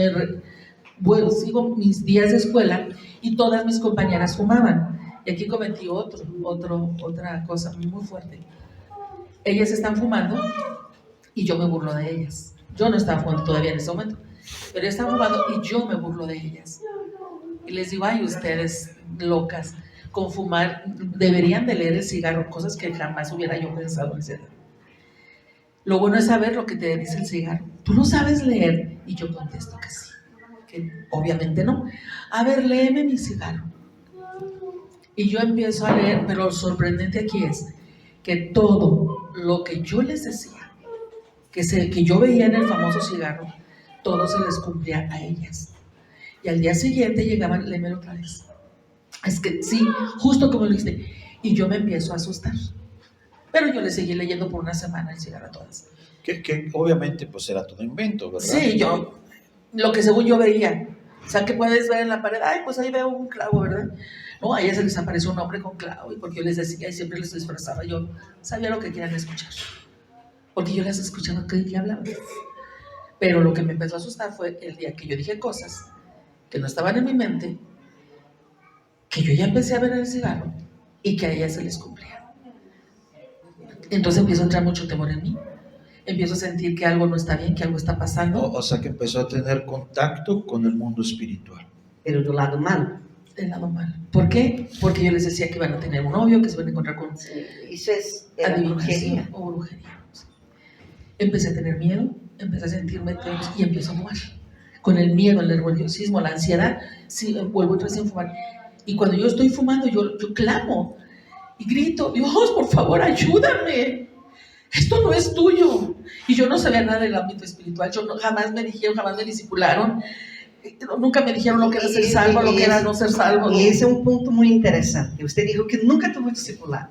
sigo mis días de escuela y todas mis compañeras fumaban. Y aquí cometí otra cosa muy fuerte. Ellas están fumando y yo me burlo de ellas. Yo no estaba fumando todavía en ese momento, pero ellas están fumando y yo me burlo de ellas. Y les digo, ay, ustedes locas, con fumar deberían de leer el cigarro, cosas que jamás hubiera yo pensado en ese día. Lo bueno es saber lo que te dice el cigarro. ¿Tú no sabes leer? Y yo contesto que sí, que obviamente no. A ver, léeme mi cigarro. Y yo empiezo a leer, pero lo sorprendente aquí es que todo lo que yo les decía, que yo veía en el famoso cigarro, todo se les cumplía a ellas. Y al día siguiente llegaban, léemelo otra vez. Es que sí, justo como lo dijiste. Y yo me empiezo a asustar. Pero yo le seguí leyendo por una semana el cigarro a todas. Que obviamente pues era todo invento, ¿verdad? Sí, lo que según yo veía. O sea, que puedes ver en la pared, ay, pues ahí veo un clavo, ¿verdad? No, a ellas se les apareció un hombre con clavo, y porque yo les decía, y siempre les disfrazaba, yo sabía lo que querían escuchar. Porque yo les escuchaba que hablaban. Pero lo que me empezó a asustar fue el día que yo dije cosas que no estaban en mi mente, que yo ya empecé a ver en el cigarro, y que a ellas se les cumplía. Entonces empiezo a entrar mucho temor en mí. Empiezo a sentir que algo no está bien, que algo está pasando. O sea que empezó a tener contacto con el mundo espiritual. Pero del lado malo. Del lado malo. ¿Por qué? Porque yo les decía que iban a tener un novio, que se iban a encontrar con... Eso es adivinación o brujería. Empecé a tener miedo, empecé a sentirme tenso y empiezo a fumar. Con el miedo, el nerviosismo, la ansiedad, sí, vuelvo otra vez a fumar. Y cuando yo estoy fumando, yo clamo y grito, Dios, por favor, ayúdame. Esto no es tuyo. Y yo no sabía nada del ámbito espiritual. Jamás me discipularon. Nunca me dijeron lo que era ser salvo, lo que era no ser salvo. Y ese es un punto muy interesante. Usted dijo que nunca tuvo discipulado.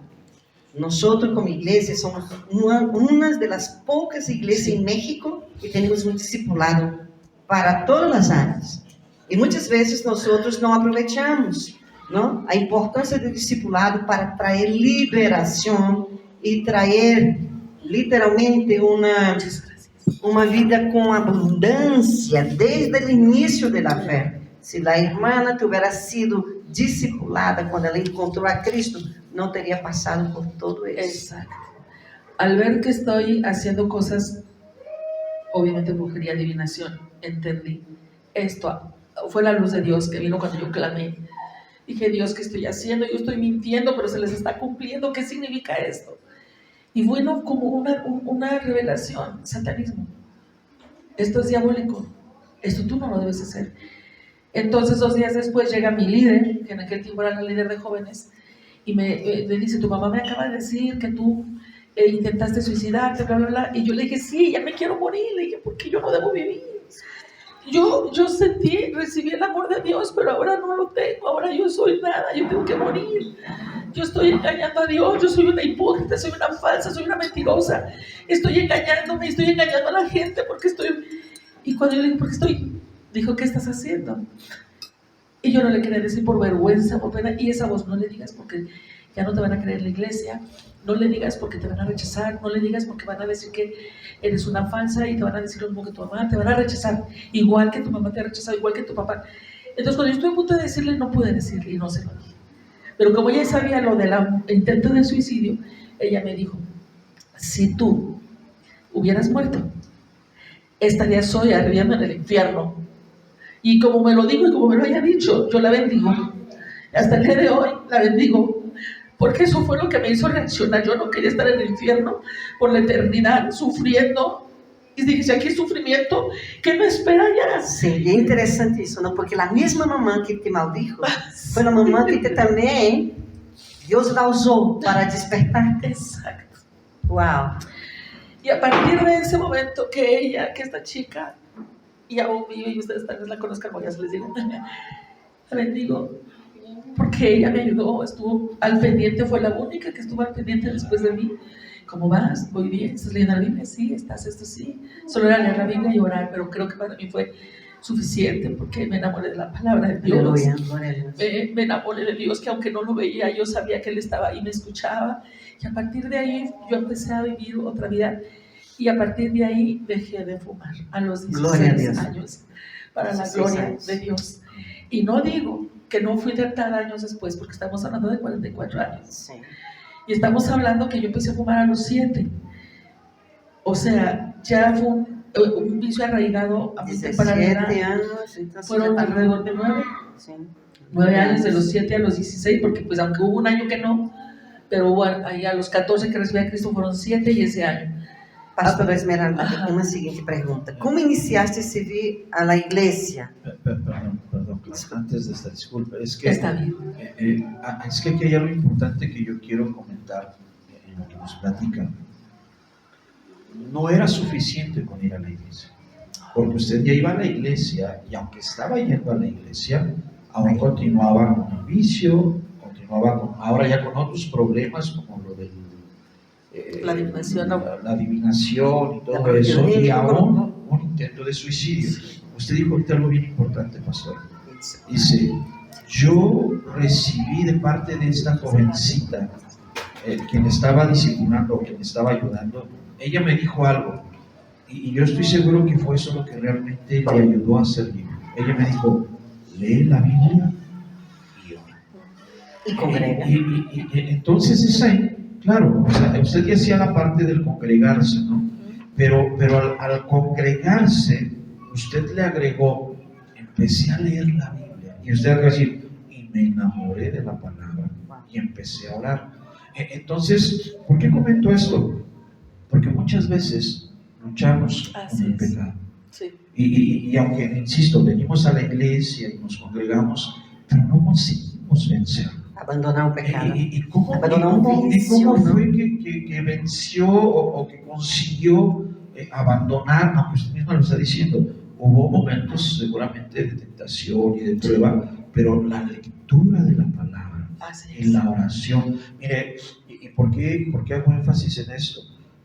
Nosotros como iglesia somos una de las pocas iglesias en México que tenemos un discipulado para todas las áreas. Y muchas veces nosotros no aprovechamos, ¿no? A importância do discipulado para trazer liberação e trazer literalmente uma vida com abundância desde o início da fé. Se a irmã tivesse sido discipulada quando ela encontrou a Cristo, não teria passado por todo isso. Exacto. Al ver que estoy haciendo cosas, obviamente brujería, adivinación, entendí. Esto fue la luz de Dios que vino cuando yo clamé. Dije, Dios, ¿qué estoy haciendo? Yo estoy mintiendo, pero se les está cumpliendo. ¿Qué significa esto? Y bueno, como una revelación, satanismo. Esto es diabólico. Esto tú no lo debes hacer. Entonces, 2 días después llega mi líder, que en aquel tiempo era la líder de jóvenes, y me dice, tu mamá me acaba de decir que tú intentaste suicidarte, bla, bla, bla. Y yo le dije, sí, ya me quiero morir. Le dije, ¿por qué yo no debo vivir? Yo recibí el amor de Dios, pero ahora no lo tengo, ahora yo soy nada, yo tengo que morir. Yo estoy engañando a Dios, yo soy una hipócrita, soy una falsa, soy una mentirosa. Estoy engañándome, estoy engañando a la gente porque estoy... Y cuando yo le dije, ¿por qué estoy? Dijo, ¿qué estás haciendo? Y yo no le quería decir por vergüenza, por pena, y esa voz no le digas porque ya no te van a creer en la iglesia, no le digas porque te van a rechazar, no le digas porque van a decir que eres una falsa y te van a decir lo mismo que tu mamá, te van a rechazar, igual que tu mamá te ha rechazado, igual que tu papá. Entonces cuando yo estuve a punto de decirle, no pude decirle y no se lo dije. Pero como ella sabía lo del intento de suicidio, ella me dijo, si tú hubieras muerto, estarías hoy ardiendo en el infierno. Y como me lo digo y como me lo haya dicho, yo la bendigo. Hasta el día de hoy la bendigo. Porque eso fue lo que me hizo reaccionar. Yo no quería estar en el infierno por la eternidad, sufriendo. Y dije, si aquí hay sufrimiento, ¿qué me espera ya? Sí, é interessante isso, não? Porque a mesma mamã que te maldijo, foi a mamã que também Deus la usou para despertar. Exacto. Wow. Y a partir de ese momento que esta chica, y aún vive, y ustedes tal vez la conozcan, voy a les digo, la bendigo, porque ella me ayudó, estuvo al pendiente, fue la única que estuvo al pendiente después de mí. ¿Cómo vas? ¿Voy bien? ¿Estás leyendo la Biblia? Sí, estás esto, sí. Solo era leer la Biblia y orar, pero creo que para mí fue suficiente, porque me enamoré de la palabra de Dios. Aleluya, gloria a Dios. Me enamoré de Dios, que aunque no lo veía, yo sabía que Él estaba ahí, me escuchaba. Y a partir de ahí yo empecé a vivir otra vida. Y a partir de ahí dejé de fumar a los 16 años, para la gloria de Dios. Y no digo que no fui tentada años después, porque estamos hablando de 44 años. Sí. Y estamos hablando que yo empecé a fumar a los 7. O sea, ya fue un vicio arraigado a mi temprana edad. 17 años, entonces fueron alrededor de 9. Sí. 9 años, de los 7 a los 16, porque pues aunque hubo un año que no, pero hubo ahí a los 14 que recibí a Cristo fueron 7 y ese año. Pastora Esmeralda, eu tenho uma seguinte pergunta. Como iniciaste a servir a la iglesia? Perdón, antes de esta disculpa, es que, Está bien. es que aquí hay algo importante que yo quiero comentar en lo que nos platican. No era suficiente con ir a la iglesia, porque usted ya iba a la iglesia y aunque estaba yendo a la iglesia, aún continuaba con el vicio, continuaba ahora ya con otros problemas como lo del la adivinación, la adivinación y todo eso, y aún un intento de suicidio. Usted dijo ahorita algo bien importante, pastor. Dice, yo recibí de parte de esta jovencita, quien estaba disciplinando, quien estaba ayudando, ella me dijo algo, y yo estoy seguro que fue eso lo que realmente le ayudó a servir. Ella me dijo, lee la Biblia y ora. Y congrega. Y entonces es ahí. Claro, o sea, usted ya hacía la parte del congregarse, ¿no? Pero al congregarse, usted le agregó, empecé a leer la Biblia. Y usted va a decir, y me enamoré de la palabra. Y empecé a orar. Entonces, ¿por qué comento esto? Porque muchas veces luchamos con el pecado. Sí. Y aunque, insisto, venimos a la iglesia y nos congregamos, pero no conseguimos vencer. Abandonar o pecado. ¿Y cómo vicio, fue que venció o que consiguió abandonar, aunque usted misma lo está diciendo? Hubo momentos seguramente de tentación y de prueba, pero la lectura de la palabra y la oración. Mire, ¿y por qué hago énfasis en esto?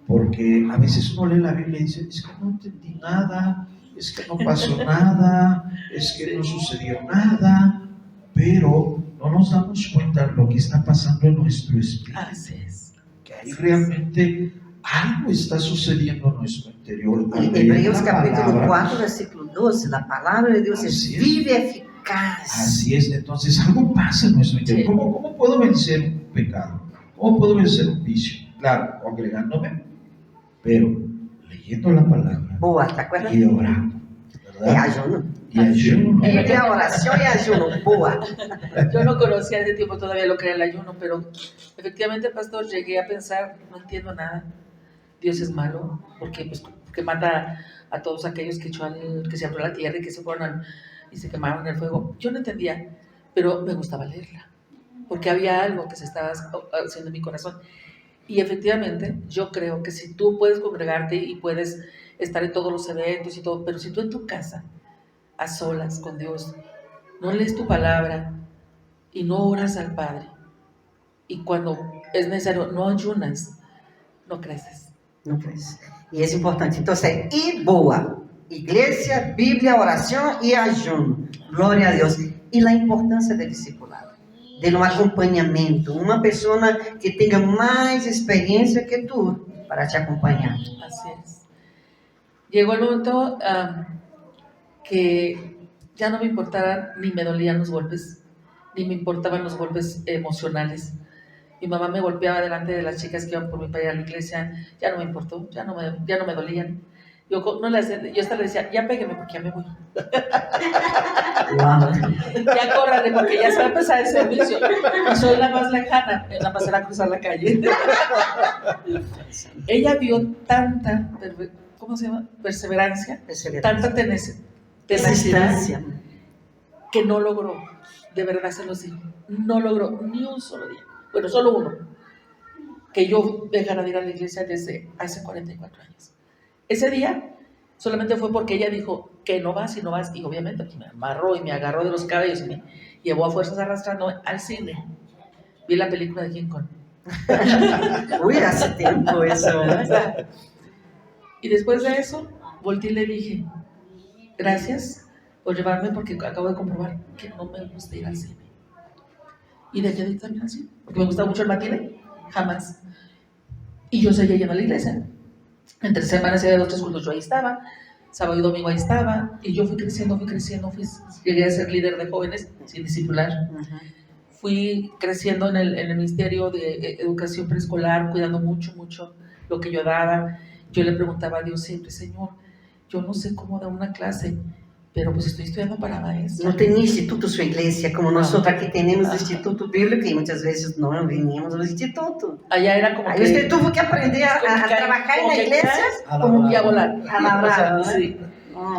Porque a veces uno lee la Biblia y dice, es que no entendí nada, es que no pasó nada, es que no sucedió nada, pero no nos damos cuenta de lo que está pasando en nuestro espíritu. Así es. Que ahí realmente algo está sucediendo en nuestro interior. Hebreos capítulo 4, versículo 12, la palabra de Dios es viva y eficaz. Así es, entonces algo pasa en nuestro interior. Sí. ¿Cómo puedo vencer un pecado? ¿Cómo puedo vencer un vicio? Claro, congregándome, pero leyendo la palabra. Boa, ¿te acuerdas? Y orando, ¿verdad? Y ayuno. Y ayuno. Entre oración y ayuno, boa. Yo no conocía ese tiempo todavía lo que era el ayuno, pero efectivamente, pastor, llegué a pensar, no entiendo nada. Dios es malo, porque mata a todos aquellos que se abrió la tierra y que se fueron y se quemaron en el fuego. Yo no entendía, pero me gustaba leerla, porque había algo que se estaba haciendo en mi corazón. Y efectivamente, yo creo que si tú puedes congregarte y puedes estar en todos los eventos y todo, pero si tú en tu casa, a solas con Dios, no lees tu palabra y no oras al Padre, y cuando es necesario no ayunas, no creces. No crees. Y es importante. Entonces, y boa. Iglesia, Biblia, oración y ayuno. Gloria a Dios. Y la importancia del discipulado, de un acompañamiento, una persona que tenga más experiencia que tú para te acompañar. Así es. Llegó el momento que ya no me importaban, ni me dolían los golpes, ni me importaban los golpes emocionales. Mi mamá me golpeaba delante de las chicas que iban por mi para ir a la iglesia, ya no me importó, ya no me dolían. Yo hasta le decía, ya pégueme porque ya me voy. Wow. Ya córrale porque ya se va a empezar el servicio. Y soy la más lejana, la más era cruzar la calle. Ella vio tanta, ¿cómo se llama? Perseverancia, tanta tenacidad, que no logró, de verdad se los digo, no logró ni un solo día, bueno, solo uno, que yo dejara de ir a la iglesia desde hace 44 años. Ese día solamente fue porque ella dijo que no vas y no vas, y obviamente pues, me amarró y me agarró de los cabellos y me llevó a fuerzas arrastrando al cine. Vi la película de King Kong. Uy, hace tiempo eso. Y después de eso, volteé y le dije, gracias, o llevarme porque acabo de comprobar que no me gusta ir al cine. Y dejé de ir también al cine, porque me gusta mucho el matiné, jamás. Y yo seguía yendo a la iglesia. Entre semanas y de 2 o 3 cultos yo ahí estaba, sábado y domingo ahí estaba, y yo fui creciendo, llegué a ser líder de jóvenes sin discipular. Fui creciendo en el ministerio de educación preescolar, cuidando mucho lo que yo daba. Yo le preguntaba a Dios siempre, Señor, yo no sé cómo dar una clase, pero pues estoy estudiando para maestra. No tenía instituto su iglesia, como nosotros aquí tenemos instituto bíblico y muchas veces no veníamos al instituto. Allá era como que usted tuvo que aprender a trabajar en la iglesia como que a volar. A labrar, sí.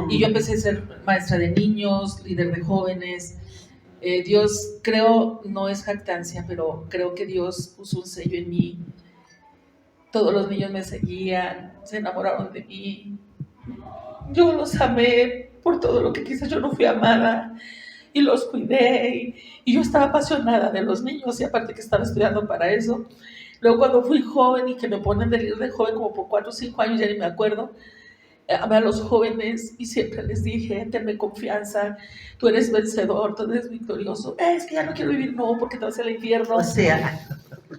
Y yo empecé a ser maestra de niños, líder de jóvenes. Dios, creo, no es jactancia, pero creo que Dios puso un sello en mí. Todos los niños me seguían, se enamoraron de mí. Yo los amé por todo lo que quizás yo no fui amada, y los cuidé, y yo estaba apasionada de los niños, y aparte que estaba estudiando para eso. Luego cuando fui joven y que me ponen de líder de joven como por 4 o 5 años, ya ni me acuerdo, amé a los jóvenes y siempre les dije, tenme confianza, tú eres vencedor, tú eres victorioso. Es que ya no quiero vivir, no, porque te vas al infierno. O sea,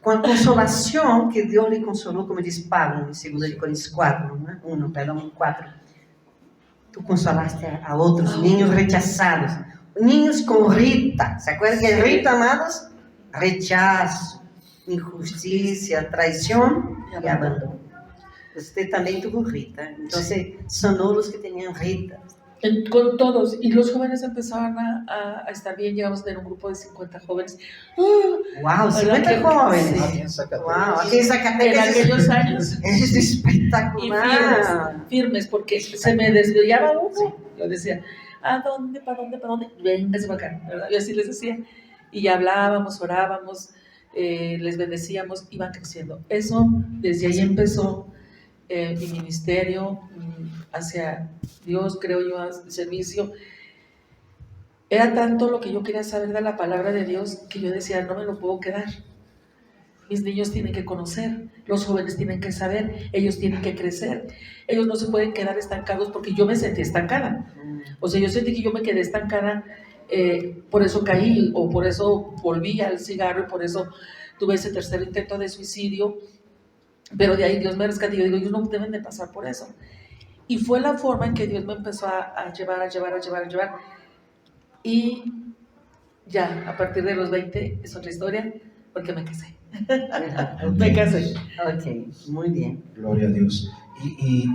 com a consolação que Deus lhe consolou, como diz Paulo em 2 Coríntios 4, né? 4. Tu consolaste a outros niños rechazados, niños com Rita. ¿Se acuerdan que Rita, amados? Rechazo, injusticia, traição e abandono. Você também tuvo Rita, então sanou os que tinham Rita. Con todos, y los jóvenes empezaban a estar bien. Llegamos a tener un grupo de 50 jóvenes. ¡Wow! 50 jóvenes. Sí. ¡Wow! Aquí en Zacatecas. En aquellos años. Es espectacular. Y firmes, porque se me desviaba uno. Sí. Yo decía, ¿a dónde? ¿Para dónde? ¿Para dónde? Véngase para acá, ¿verdad? Yo así les decía. Y ya hablábamos, orábamos, les bendecíamos, iban creciendo. Eso, desde ahí empezó mi ministerio hacia Dios, creo yo, al servicio. Era tanto lo que yo quería saber de la palabra de Dios que yo decía, no me lo puedo quedar. Mis niños tienen que conocer, los jóvenes tienen que saber, ellos tienen que crecer. Ellos no se pueden quedar estancados porque yo me sentí estancada. O sea, yo sentí que yo me quedé estancada, por eso caí, o por eso volví al cigarro, y por eso tuve ese tercer intento de suicidio. Pero de ahí Dios me rescató y yo digo, ellos no deben de pasar por eso. Y fue la forma en que Dios me empezó a llevar. Y ya, a partir de los 20, es otra historia, porque me casé. Okay. Me casé. Ok, muy bien. Gloria a Dios. Y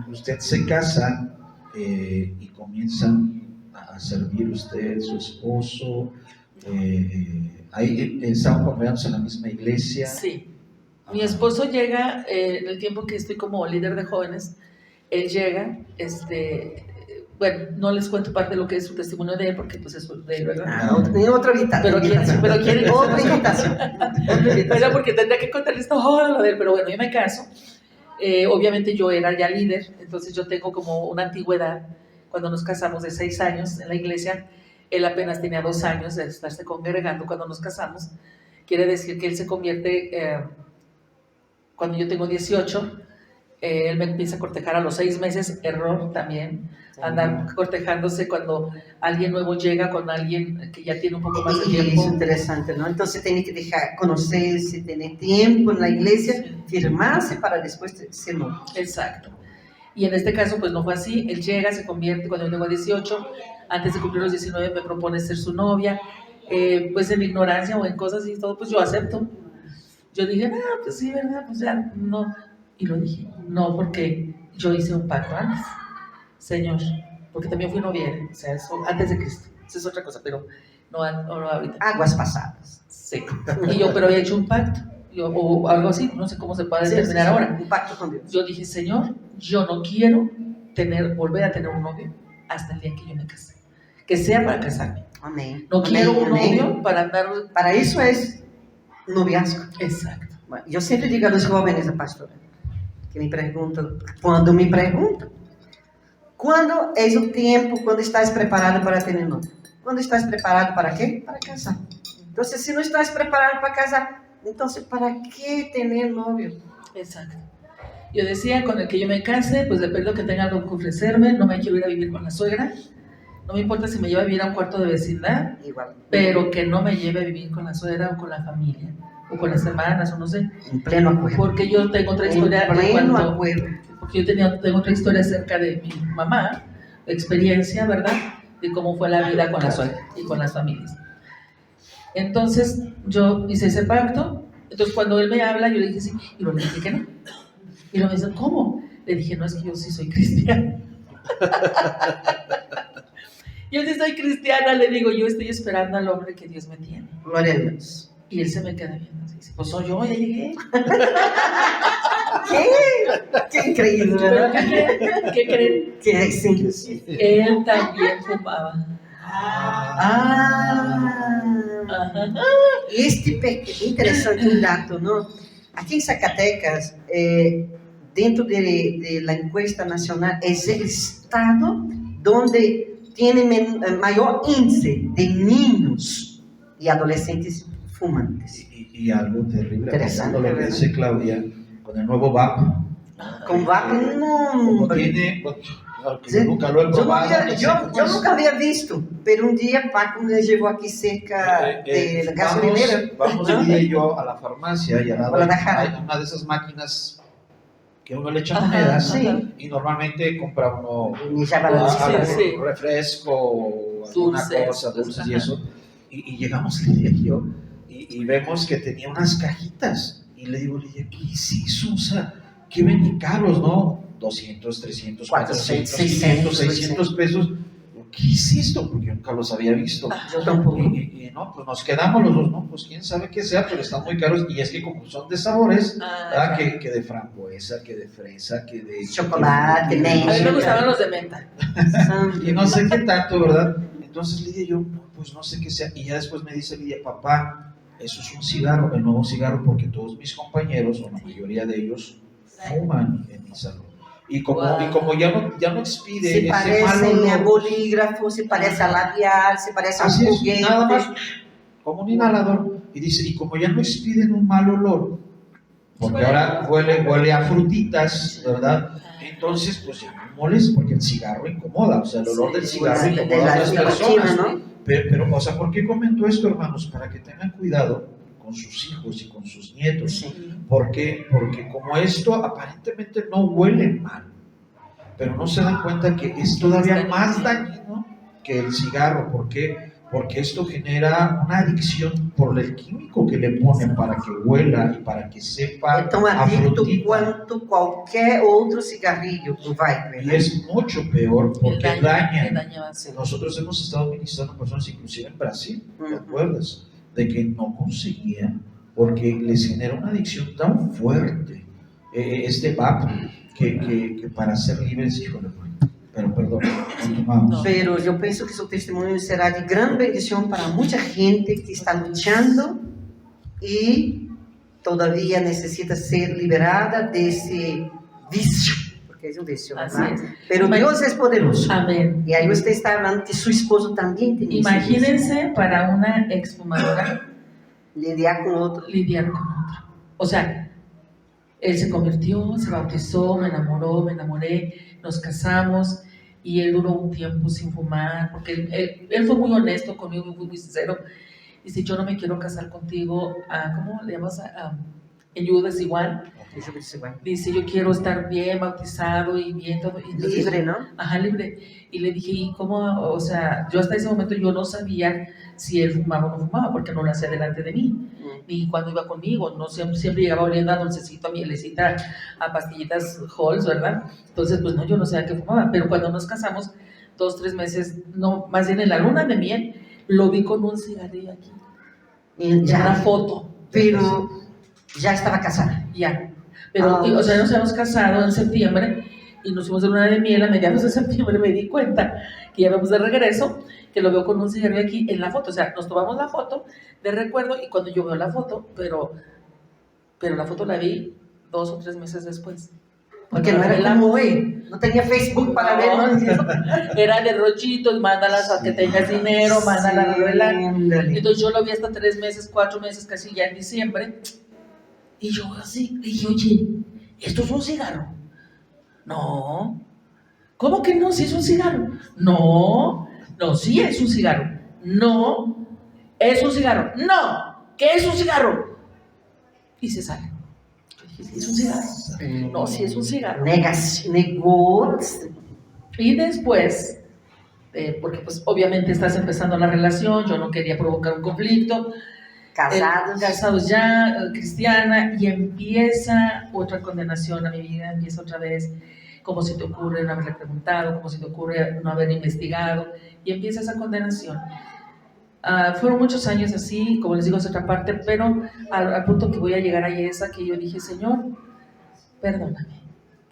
usted se casa y comienzan a servir usted, su esposo. Ahí estaban congregándose en la misma iglesia. Sí. Mi esposo llega, en el tiempo que estoy como líder de jóvenes, él llega, bueno, no les cuento parte de lo que es su testimonio de él, porque pues es de él, ¿verdad? Otra invitación. Pero quieren otra invitación. Pero porque tendría que contarles todo lo de él, pero bueno, yo me caso. Obviamente yo era ya líder, entonces yo tengo como una antigüedad. Cuando nos casamos de 6 años en la iglesia, él apenas tenía 2 años de estarse congregando cuando nos casamos. Quiere decir que él se convierte... Cuando yo tengo 18, él me empieza a cortejar a los 6 meses, error también, andar cortejándose cuando alguien nuevo llega con alguien que ya tiene un poco más de tiempo. Es interesante, ¿no? Entonces tiene que dejar conocerse, tener tiempo en la iglesia, firmarse para después ser novio. Exacto. Y en este caso, pues no fue así. Él llega, se convierte cuando yo tengo 18, antes de cumplir los 19 me propone ser su novia, pues en ignorancia o en cosas y todo, pues yo acepto. Yo dije, no, pues sí, ¿verdad? Pues ya, no. Y lo dije, no, porque yo hice un pacto antes, Señor, porque también fui novia, o sea, eso antes de Cristo. Esa es otra cosa, pero no ahorita. Aguas pasadas. Sí. Y yo, pero había hecho un pacto, o algo así, no sé cómo se puede determinar ahora. Un pacto con Dios. Yo dije, Señor, yo no quiero volver a tener un novio hasta el día que yo me case. Que sea para casarme. Amén. No quiero un amén. novio para andar... Para eso es noviazgo. Exacto. Bueno, yo siempre digo a los jóvenes, pastora, que me preguntan, ¿cuándo es el tiempo, cuando estás preparado para tener novio? ¿Cuándo estás preparado para qué? Para casar. Entonces, si no estás preparado para casar, entonces, ¿para qué tener novio? Exacto. Yo decía, con el que yo me case, pues depende de que tenga algo que ofrecerme, no me quiero ir a vivir con la suegra, no me importa si me lleva a vivir a un cuarto de vecindad, Igual. pero que no me lleve a vivir con la suegra o con la familia, o con las hermanas, o no sé. En pleno acuerdo. Porque yo tengo otra historia En de pleno cuando, acuerdo. porque yo tengo otra historia acerca de mi mamá, experiencia, ¿verdad? De cómo fue la vida con la suegra y con las familias. Entonces, yo hice ese pacto. Entonces, cuando él me habla, yo le dije sí, y luego le dije que no. Y luego me dice, ¿cómo? Le dije, no, es que yo sí soy cristiana. Yo sí soy cristiana, le digo, yo estoy esperando al hombre que Dios me tiene. Gloria a Dios. Y él se me queda viendo así, dice, pues soy yo, ya llegué. ¿Qué? Qué increíble, ¿Pero ¿verdad? qué creen? Que sí. Él también fumaba. Ah, interessante um dato, não? Aqui em Zacatecas, dentro de la encuesta nacional, é o estado onde tem maior índice de niños e adolescentes fumantes. Y algo terrible, Interesante, pasando lo que ¿verdad? dice Claudia, con el nuevo VAP. Com vape, não. Como tiene, bueno, claro que Sí. yo nunca lo he probado. no sé cómo Eu es. nunca havia visto, pero um dia Paco me levou aqui cerca de gasolinera. Vamos ¿no? Lidia y yo a la farmacia y al lado Hola, Najara. hay una de esas máquinas que uno le echa Ajá, monedas sí. y normalmente compra uno Me llamaban Ah, así. sí, sí. un refresco o alguna Dulces, cosa, dulces y ajá. eso. Y llegamos Lidia y yo y vemos que tenía unas cajitas y le digo, Lidia, ¿qué es eso? O sea, que ven caros, ¿no? 200, 300, 400, 500, 600 pesos. ¿Qué es esto? Porque yo nunca los había visto. Yo tampoco. Y no, pues nos quedamos los dos, ¿no? Pues quién sabe qué sea, pero están muy caros. Y es que como son de sabores, ¿verdad? Ya. Que de frambuesa, que de fresa, que de Chocolate, que de- menta. A mí me gustaban los de menta. y no sé qué tanto, ¿verdad? Entonces Lidia y yo, no, pues no sé qué sea. Y ya después me dice Lidia, papá, eso es un cigarro, el nuevo cigarro, porque todos mis compañeros, o la mayoría de ellos, fuman en mi salón. Y como ya no expide Se ese mal parecem a olor, bolígrafo, se parece a labial, se parece a así um es, foguete. nada más, como un inhalador. Y dice, y como ya no expiden un mal olor, porque ahora huele a frutitas, ¿verdad? Entonces, pues ya no molesta, porque el cigarro incomoda, o sea, el olor del cigarro sí, incomoda de a la las nicotina, personas. ¿no? Pero, o sea, ¿por qué comento esto, hermanos? Para que tengan cuidado con sus hijos y con sus nietos. Sí. ¿Por qué? Porque como esto aparentemente no huele mal, pero no se dan cuenta que es todavía más dañino que el cigarro. ¿Por qué? Porque esto genera una adicción por el químico que le ponen para que huela y para que sepa É tão a adicto frutita. quanto qualquer outro cigarrillo do Viper. Y Né? es mucho peor porque El daña. daño hace. Nosotros hemos estado ministrando personas, inclusive en Brasil, ¿te Ujú. acuerdas? De que no conseguían, porque les genera una adicción tan fuerte este VAP, que para ser libres, híjole, pero perdón, continuamos. No. Pero eu penso que seu testemunho será de grande bendição para muita gente que está lutando e todavia necessita ser liberada desse vício, porque é um vício, Así ¿verdad? es. Pero Deus é poderoso. Amén. E aí você está falando que seu esposo também tem esse vício. Imagínense para una exfumadora Lidiar com outro. lidiar con otro. O sea, él se convirtió, se bautizó, me enamoré, nos casamos y él duró un tiempo sin fumar, porque él fue muy honesto conmigo, fue muy sincero. Dice, yo no me quiero casar contigo, ¿cómo le llamas? En Judas igual. Deixa eu ver se vai. Dice, yo quiero estar bien bautizado y bien todo. Y entonces, Livre, não? Ajá, libre. Y le dije, ¿y cómo? O sea, yo hasta ese momento yo no sabía si él fumaba o no fumaba, porque no lo hacía delante de mí, ni cuando iba conmigo, no siempre llegaba oliendo a dulcecito, a mielecita, a pastillitas Halls, ¿verdad? Entonces, pues no, yo no sabía que fumaba, pero cuando nos casamos, 2, 3 meses, no, más bien en la luna de miel, lo vi con un cigarrillo aquí, E en una já, foto, pero já estava casada. ya. Pero, o sea, nos hemos casado en septiembre y nos fuimos de luna de miel a mediados de septiembre. Me di cuenta que ya vamos de regreso, que lo veo con un cigarrillo aquí en la foto. O sea, nos tomamos la foto de recuerdo y cuando yo veo la foto, pero la foto la vi 2 o 3 meses después. Porque não era como hoje. Não tinha Facebook para ver, não. Era de rochitos, mándalas a que tengas dinero, mándalas a revelar. Ándale. Entonces yo lo vi hasta 3 meses, 4 meses, casi ya en diciembre. Y yo así, dije, oye, ¿esto es un cigarro? No. ¿Cómo que no? Si es un cigarro. No. No, sí es un cigarro. No, es un cigarro. No, ¿qué es un cigarro? Y se sale. Yo dije, ¿sí es un cigarro? No, sí es un cigarro. Negó. Y después, porque pues obviamente estás empezando la relación, yo no quería provocar un conflicto. Casados ya, cristiana, y empieza otra condenación a mi vida, empieza otra vez, ¿cómo se te ocurre no haberle preguntado? ¿Cómo se te ocurre no haber investigado? Y empieza esa condenación. Fueron muchos años así, como les digo, es otra parte, pero al punto que voy a llegar ahí es a que yo dije, Señor, perdóname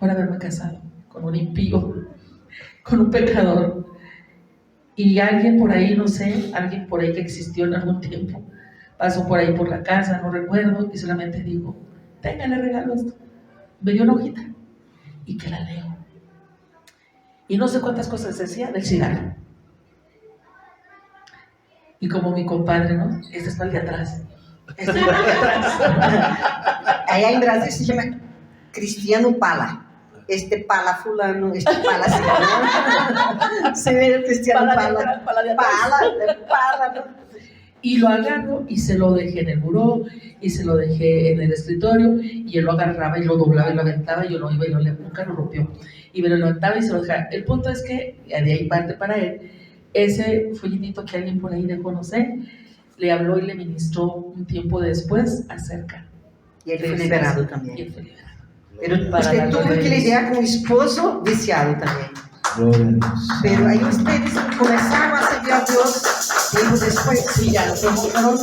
por haberme casado con un impío, con un pecador, y alguien por ahí, no sé, alguien por ahí que existió en algún tiempo, pasó por ahí por la casa, no recuerdo, y solamente digo, tenga, le regalo esto. Me dio una hojita y que la leo. Y no sé cuántas cosas decía del cigarro. Y como mi compadre, ¿no? Este es para el de atrás. Este es para el de atrás. Allá en Brasil se llama Cristiano Pala. Este pala fulano, este pala cigano. Se ve el Cristiano Pala. Pala, ¿no? Y lo agarro y se lo dejé en el buró y se lo dejé en el escritorio y él lo agarraba y lo doblaba y lo aventaba y yo lo iba y nunca lo rompió. Y me lo levantaba y se lo dejaba. El punto es que, de ahí parte para él, ese folletito que alguien por ahí dejó, no sé, le habló y le ministró un tiempo después acerca. Y él fue liberado también. Y él fue liberado. Pero usted tuvo que lidiar con un esposo viciado también. Pero ahí ustedes comenzaron a servir a Dios tiempo después. Sí, ya lo fueron.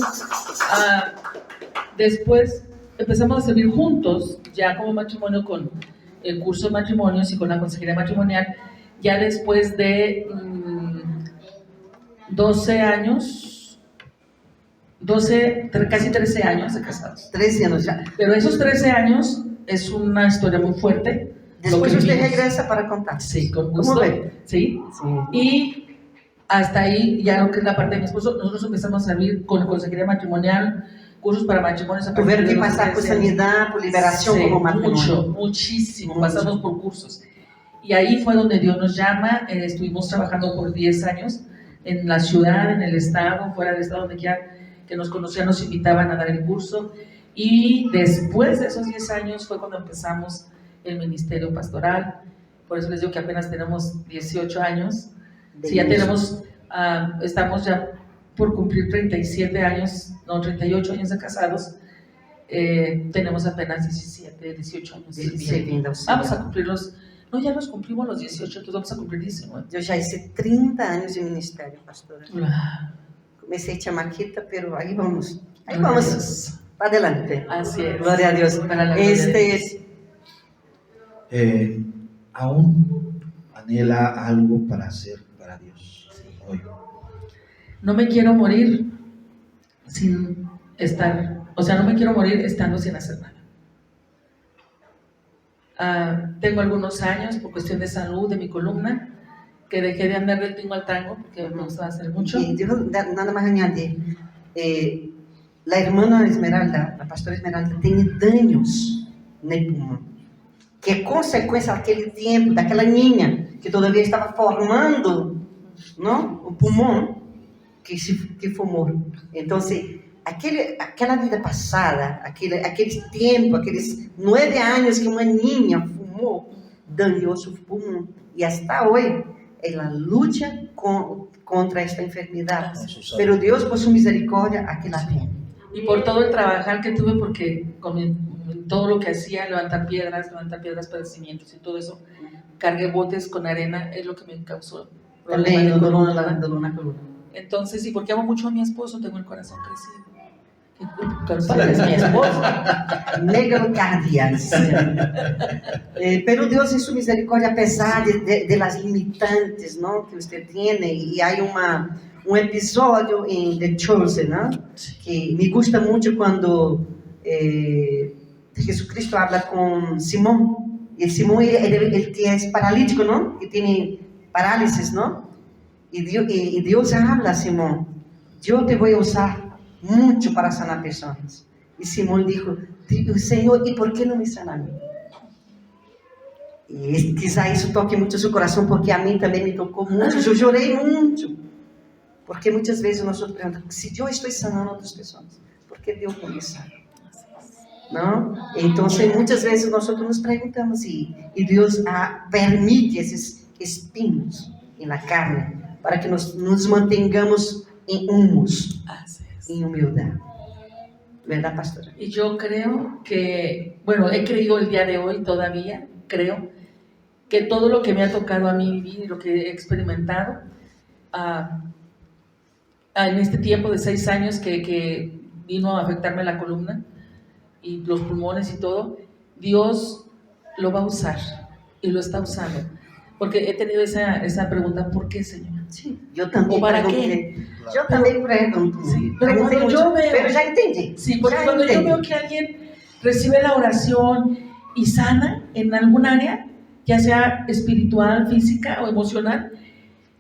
Después empezamos a servir juntos, ya como matrimonio con el curso de matrimonios y con la consejería matrimonial, ya después de 12 años, casi 13 años de casados. 13 años ya. Pero esos 13 años es una historia muy fuerte. Después usted regresa para contar. Sí, con gusto. ¿Cómo ve? Sí. Y hasta ahí, ya lo que es la parte de mi esposo, nosotros empezamos a servir con consejería matrimonial, cursos para matrimonios. Tuvieron que pasar por sanidad, por liberación, sí, como matrimonio. Muchísimo, pasamos por cursos. Y ahí fue donde Dios nos llama, estuvimos trabajando por 10 años en la ciudad, en el estado, fuera del estado, donde quiera que nos conocían, nos invitaban a dar el curso. Y después de esos 10 años fue cuando empezamos el ministerio pastoral. Por eso les digo que apenas tenemos 18 años. Sí, ya tenemos, estamos ya por cumplir 37 años, no, 38 años de casados. Tenemos apenas 17, 18 años. Vamos a cumplirlos. No, ya los cumplimos los 18, entonces vamos a cumplir 19. Yo ya hice 30 años de ministerio, pastora. Comencé chamaquita, pero ahí vamos. Ahí vamos. Para adelante. Así es. Gloria a Dios. Para la gloria de Dios. ¿Aún anhela algo para hacer para Dios hoy? No me quiero morir sin estar, o sea, no me quiero morir estando sin hacer nada. Tengo algunos años por cuestión de salud de mi columna que dejé de andar del tingo al tango porque me gustaba hacer mucho. Y yo nada más añadir, la hermana Esmeralda, la pastora Esmeralda, tiene daños en el pulmón, que es consecuencia de aquel tiempo, de aquella niña que todavía estaba formando, ¿no? O pulmón que fumó. Entonces, aquela vida passada, aquele tempo, aqueles 9 anos que uma niña fumou, dañou seu pulmão. E hasta hoje, ela luta contra esta enfermidade. Pero Deus, por sua misericórdia, aqui la tem. Y por todo el trabajar que tuve, porque con todo lo que hacía, levantar piedras, padecimientos y todo eso, cargué botes con arena, es lo que me causó problemas de columna. Entonces, y porque amo mucho a mi esposo, tengo el corazón crecido. Es mi esposo. Megalocardias. Pero Deus, em sua misericórdia, apesar de las limitantes, ¿no? Que usted tiene, e há um episódio em The Chosen, ¿no? Que me gusta muito quando Jesucristo habla com Simão. E Simão ele é paralítico, ¿no? Que tem parálisis, ¿no? E Deus habla a Simão: eu te vou usar muito para sanar pessoas. E Simão disse: Senhor, e por que não me sana a mim? E quizá isso toque muito seu coração, porque a mim também me tocou muito. Eu chorei muito Porque muitas vezes nós perguntamos, se eu estou sanando outras pessoas, por que Deus não me sana? Não? Então, muitas vezes nós nos perguntamos e Deus permite esses espinhos na carne para que nos mantengamos em humus, em humildade. ¿Verdad, pastora? Y yo creo que, bueno, he creído el día de hoy todavía, creo que todo lo que me ha tocado a mí vivir y lo que he experimentado en este tiempo de 6 años que vino a afectarme la columna y los pulmones y todo, Dios lo va a usar y lo está usando. Porque he tenido esa pregunta, ¿por qué, Señor? Sí, yo también. ¿O para qué? Yo también pregunto. Sí, pero cuando yo veo, pero ya entendí. Sí, porque cuando yo veo que alguien recibe la oración y sana en algún área, ya sea espiritual, física o emocional,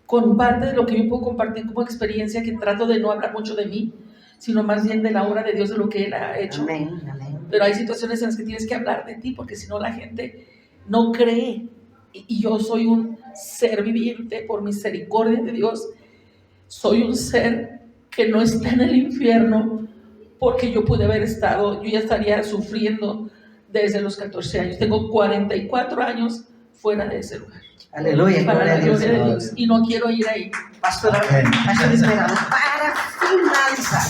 con parte de lo que yo puedo compartir como experiencia, que trato de no hablar mucho de mí, sino más bien de la obra de Dios, de lo que Él ha hecho. Amén, amén. Pero hay situaciones en las que tienes que hablar de ti, porque si no la gente no cree. Y yo soy un ser viviente por misericordia de Dios. Soy un ser que no está en el infierno, porque yo pude haber estado, yo ya estaría sufriendo desde los 14 años. Tengo 44 años fuera de ese lugar. Aleluya, para gloria la a Dios. gloria de Dios. Y no quiero ir ahí. Pastora Esmeralda, para finalizar,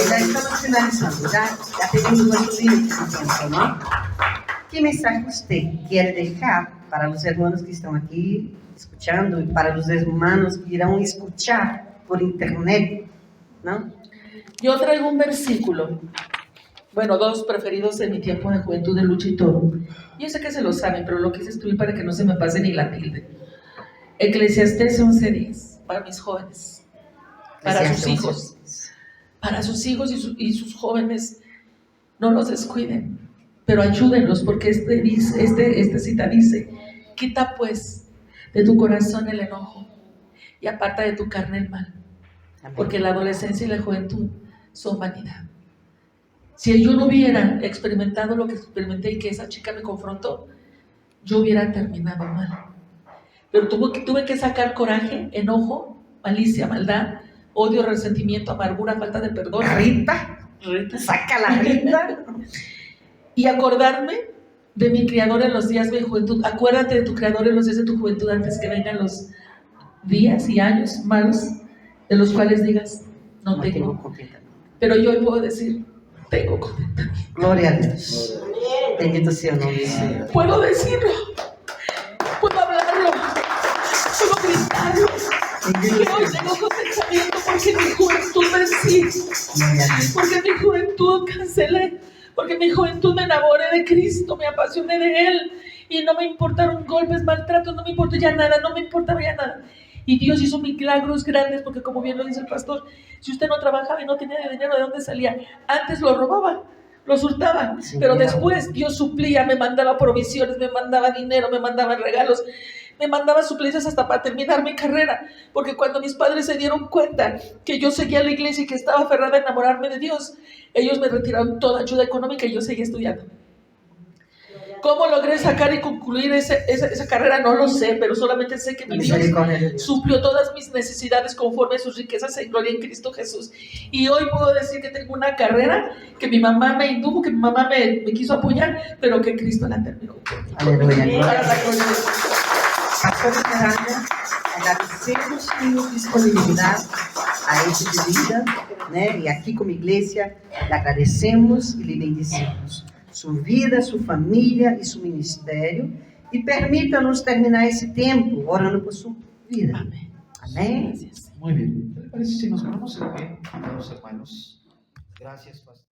ya estamos finalizando, ya tenemos nuestro límite de tiempo, ¿no? ¿Qué mensaje usted quiere dejar para los hermanos que están aquí escuchando y para los hermanos que irán a escuchar por internet, ¿no? Yo traigo un versículo, bueno, 2 preferidos en mi tiempo de juventud, de lucha y todo. Yo sé que se lo saben, pero lo quise escribir para que no se me pase ni la tilde. Eclesiastés 11:10, para mis jóvenes, para sus hijos y sus jóvenes, no los descuiden, pero ayúdenlos, porque esta cita dice: quita pues de tu corazón el enojo y aparta de tu carne el mal, porque la adolescencia y la juventud son vanidad. Si yo no hubiera experimentado lo que experimenté y que esa chica me confrontó, yo hubiera terminado mal. Pero tuve que sacar coraje, enojo, malicia, maldad, odio, resentimiento, amargura, falta de perdón. Rita, saca la Rita. Y acordarme de mi Creador en los días de mi juventud. Acuérdate de tu Creador en los días de tu juventud, antes que vengan los días y años malos, de los cuales digas, no tengo contentamiento. Pero yo hoy puedo decir, tengo contentamiento. Gloria a Dios. Bendito sea el nombre del Señor. Puedo decirlo, puedo hablarlo, puedo gritarlo, que hoy tengo contentamiento porque en mi juventud vencí, porque en mi juventud cancelé, porque en mi juventud me enamoré de Cristo, me apasioné de Él y no me importaron golpes, maltratos, no me importó ya nada, no me importaba ya nada. Y Dios hizo milagros grandes, porque como bien lo dice el pastor, si usted no trabajaba y no tenía dinero, ¿de dónde salía? Antes lo robaba, lo hurtaba, sí, pero después Dios suplía, me mandaba provisiones, me mandaba dinero, me mandaba regalos, me mandaba suplencias hasta para terminar mi carrera, porque cuando mis padres se dieron cuenta que yo seguía a la iglesia y que estaba aferrada a enamorarme de Dios, ellos me retiraron toda ayuda económica y yo seguía estudiando. ¿Cómo logré sacar y concluir esa carrera? No lo sé, pero solamente sé que mi Dios suplió todas mis necesidades conforme a sus riquezas en gloria en Cristo Jesús. Y hoy puedo decir que tengo una carrera que mi mamá me indujo, que mi mamá me quiso apoyar, pero que Cristo la terminó. Aleluya. Pastor Esmeralda, agradecemos su disponibilidad a este vida, ¿no? Y aquí como iglesia le agradecemos y le bendecimos su vida, su familia y su ministerio, y permítanos terminar ese tiempo orando por su vida. Amén. Amén. Muy bien. ¿Te parece si nos ponemos en pie, amados hermanos? Gracias, pastor.